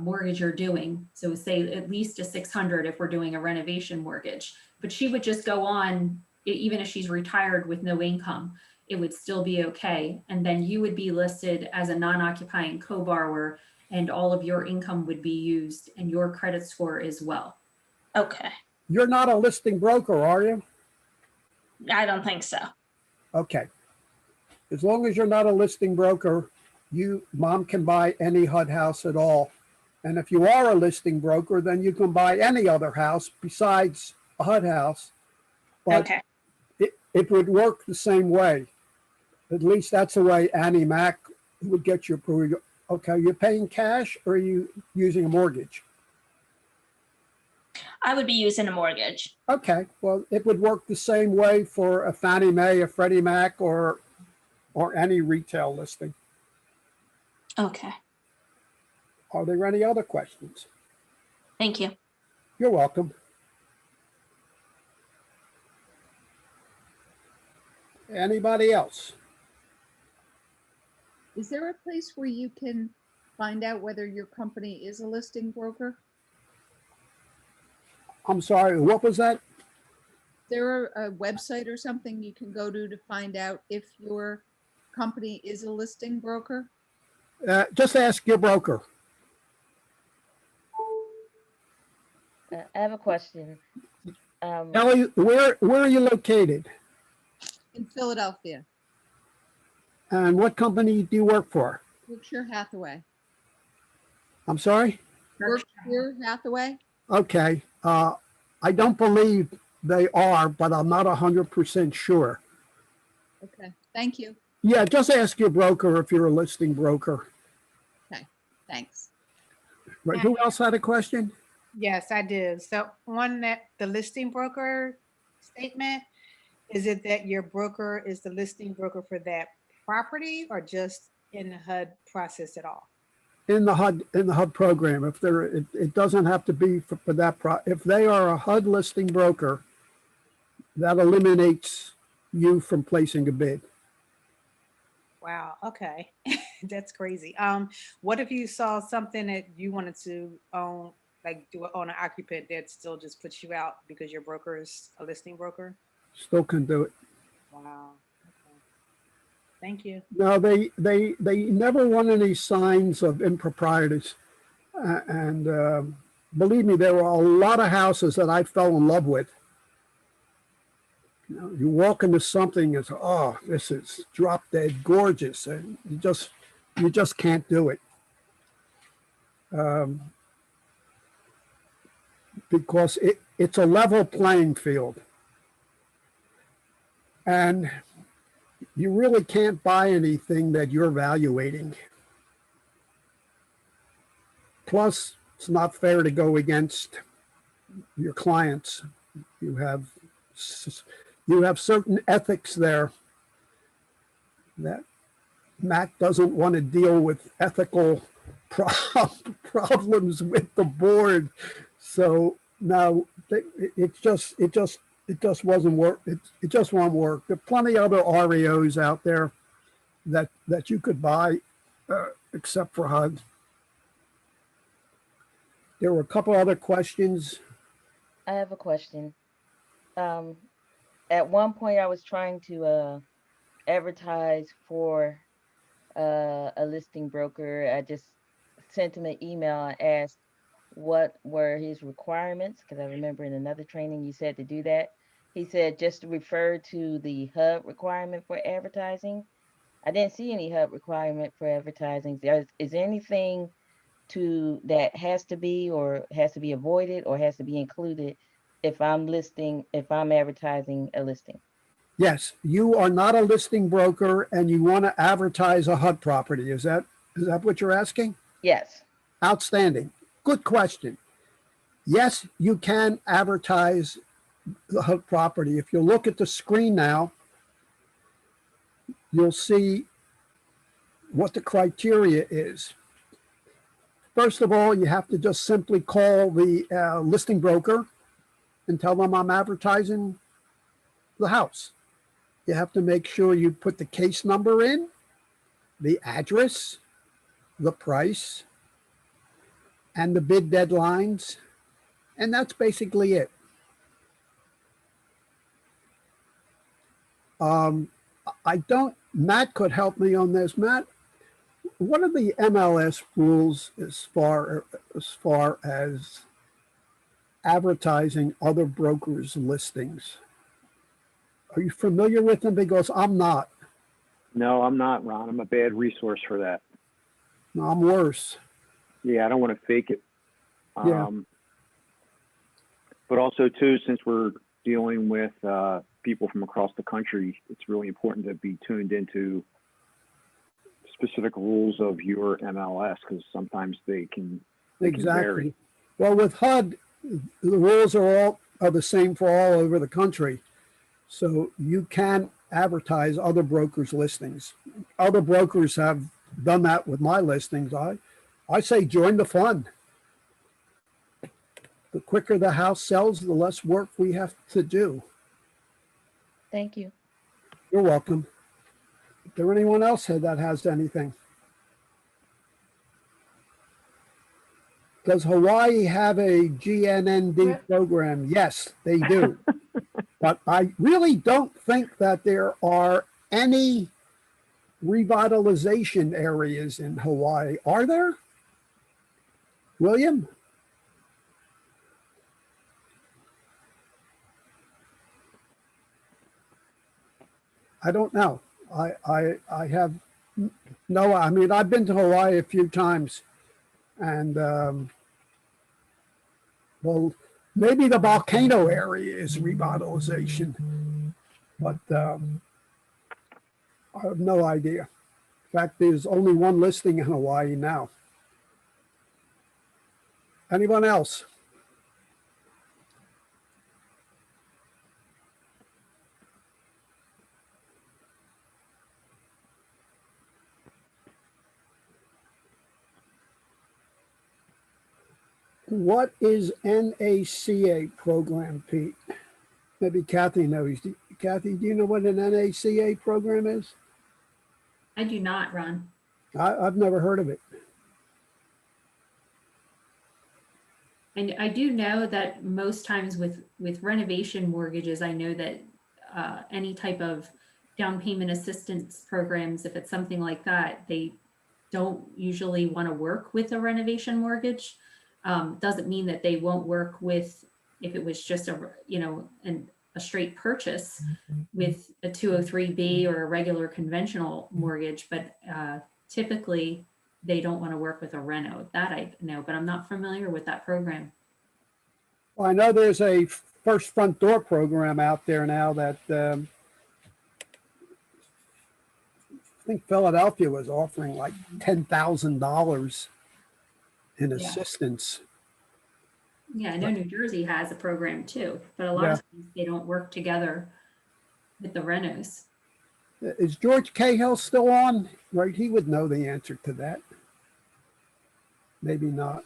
mortgage you're doing. So say at least a 600 if we're doing a renovation mortgage, but she would just go on, even if she's retired with no income, it would still be okay. And then you would be listed as a non-occupying co-borrower, and all of your income would be used and your credit score as well. Okay. You're not a listing broker, are you? I don't think so. Okay. As long as you're not a listing broker, mom can buy any HUD house at all. And if you are a listing broker, then you can buy any other house besides a HUD house. But Okay. it would work the same way. At least that's the way AnnieMae would get you approved. Okay, you're paying cash or are you using a mortgage? I would be using a mortgage. Okay, well, it would work the same way for a Fannie Mae, a Freddie Mac, or any retail listing. Okay. Are there any other questions? Thank you. You're welcome. Anybody else? Is there a place where you can find out whether your company is a listing broker? I'm sorry, what was that? Is there a website or something you can go to find out if your company is a listing broker? Just ask your broker. I have a question. Ellie, where are you located? In Philadelphia, And what company do you work for? Berkshire Hathaway. I'm sorry? Berkshire Hathaway? Okay. I don't believe they are, but I'm not 100% sure. Okay, thank you. Yeah, just ask your broker if you're a listing broker. Thanks. Right. Who else had a question? Yes, I do. So on the listing broker statement, is it that your broker is the listing broker for that property or just in the HUD process at all. In the HUD program, if they're, it doesn't have to be for that if they are a HUD listing broker, that eliminates you from placing a bid. Wow, okay. That's crazy. What if you saw something that you wanted to own, like do an owner occupant that still just puts you out because your broker is a listing broker? Still can do it. Wow. Okay. Thank you. No, they never want any signs of improprieties. And believe me, there were a lot of houses that I fell in love with. You know, you walk into something, it's, oh, this is drop dead gorgeous, and you just can't do it. Because it's a level playing field. And you really can't buy anything that you're evaluating. Plus, it's not fair to go against your clients. You have certain ethics there that Matt doesn't want to deal with ethical problems with the board. So now it just wasn't work. It just won't work. There are plenty of other REOs out there that you could buy, except for HUD. There were a couple other questions. I have a question. At one point I was trying to advertise for a listing broker. I just sent him an email and asked what were his requirements, because I remember in another training you said to do that. He said just to refer to the HUD requirement for advertising. I didn't see any HUD requirement for advertising. Is there anything that has to be avoided or has to be included if I'm advertising a listing? Yes, you are not a listing broker and you want to advertise a HUD property. Is that what you're asking? Yes. Outstanding. Good question. Yes, you can advertise the HUD property. If you look at the screen now, you'll see what the criteria is. First of all, you have to just simply call the listing broker and tell them I'm advertising the house. You have to make sure you put the case number in, the address, the price, and the bid deadlines, and that's basically it. Matt could help me on this. Matt, what are the MLS rules as far as advertising other brokers' listings? Are you familiar with them? Because I'm not. No, I'm not, Ron. I'm a bad resource for that. No, I'm worse. Yeah, I don't want to fake it. Yeah. But also, too, since we're dealing with people from across the country, it's really important to be tuned into specific rules of your MLS, because sometimes they can Exactly. Well, with HUD, the rules are the same for all over the country. So you can advertise other brokers' listings. Other brokers have done that with my listings. I say join the fun. The quicker the house sells, the less work we have to do. Thank you. You're welcome. Is there anyone else here that has anything? Does Hawaii have a GNND program? Yes, they do. But I really don't think that there are any revitalization areas in Hawaii. Are there? William? I don't know. I have no, I mean, I've been to Hawaii a few times, and well, maybe the volcano area is revitalization, but I have no idea. In fact, there's only one listing in Hawaii now. Anyone else? What is NACA program, Pete? Maybe Kathy knows. Kathy, do you know what an NACA program is? I do not, Ron. I've never heard of it. And I do know that most times with renovation mortgages, I know that any type of down payment assistance programs, if it's something like that, they don't usually want to work with a renovation mortgage. Doesn't mean that they won't work with, if it was just a, you know, a straight purchase with a 203B or a regular conventional mortgage, but typically they don't want to work with a reno. That I know, but I'm not familiar with that program. Well, I know there's a first front door program out there now that I think Philadelphia was offering like $10,000 in Yeah. assistance. Yeah, I know New Jersey has a program too, but a lot of times they don't work together with the renos. Is George Cahill still on? Right, he would know the answer to that. Maybe not.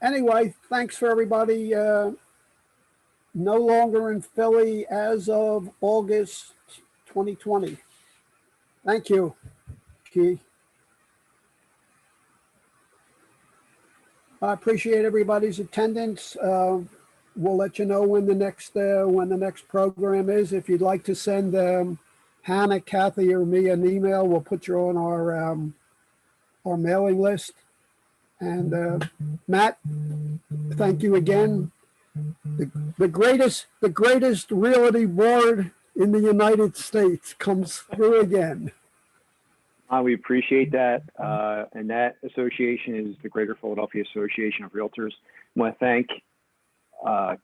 Anyway, thanks for everybody. No longer in Philly as of August 2020. Thank you, Key. I appreciate everybody's attendance. We'll let you know when the next program is. If you'd like to send Hannah, Cathy, or me an email, we'll put you on our mailing list. And Matt, thank you again. The greatest realty board in the United States comes through again. We appreciate that. And that association is the Greater Philadelphia Association of Realtors. I want to thank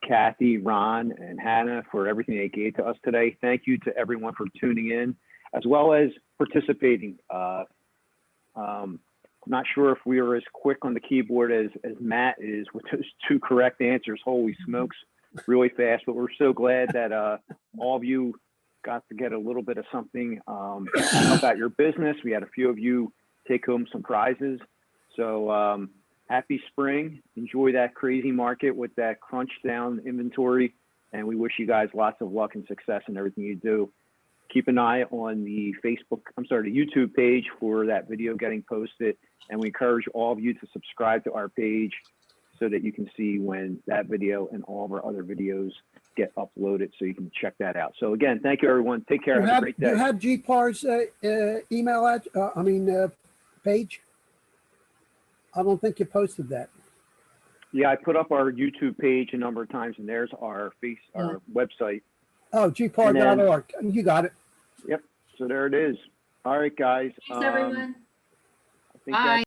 Cathy, Ron, and Hannah for everything they gave to us today. Thank you to everyone for tuning in, as well as participating. Not sure if we were as quick on the keyboard as Matt is with those 2 correct answers. Holy smokes, really fast. But we're so glad that all of you got to get a little bit of something about your business. We had a few of you take home some prizes. So happy spring. Enjoy that crazy market with that crunch down inventory. And we wish you guys lots of luck and success in everything you do. Keep an eye on the YouTube page for that video getting posted. And we encourage all of you to subscribe to our page so that you can see when that video and all of our other videos get uploaded, so you can check that out. So again, thank you, everyone. Take care. Have a great day. You have GPAR's page? I don't think you posted that. Yeah, I put up our YouTube page a number of times, and there's our website. Oh, GPAR.org. You got it. Yep. So there it is. All right, guys. Thanks, everyone. I think Bye. that's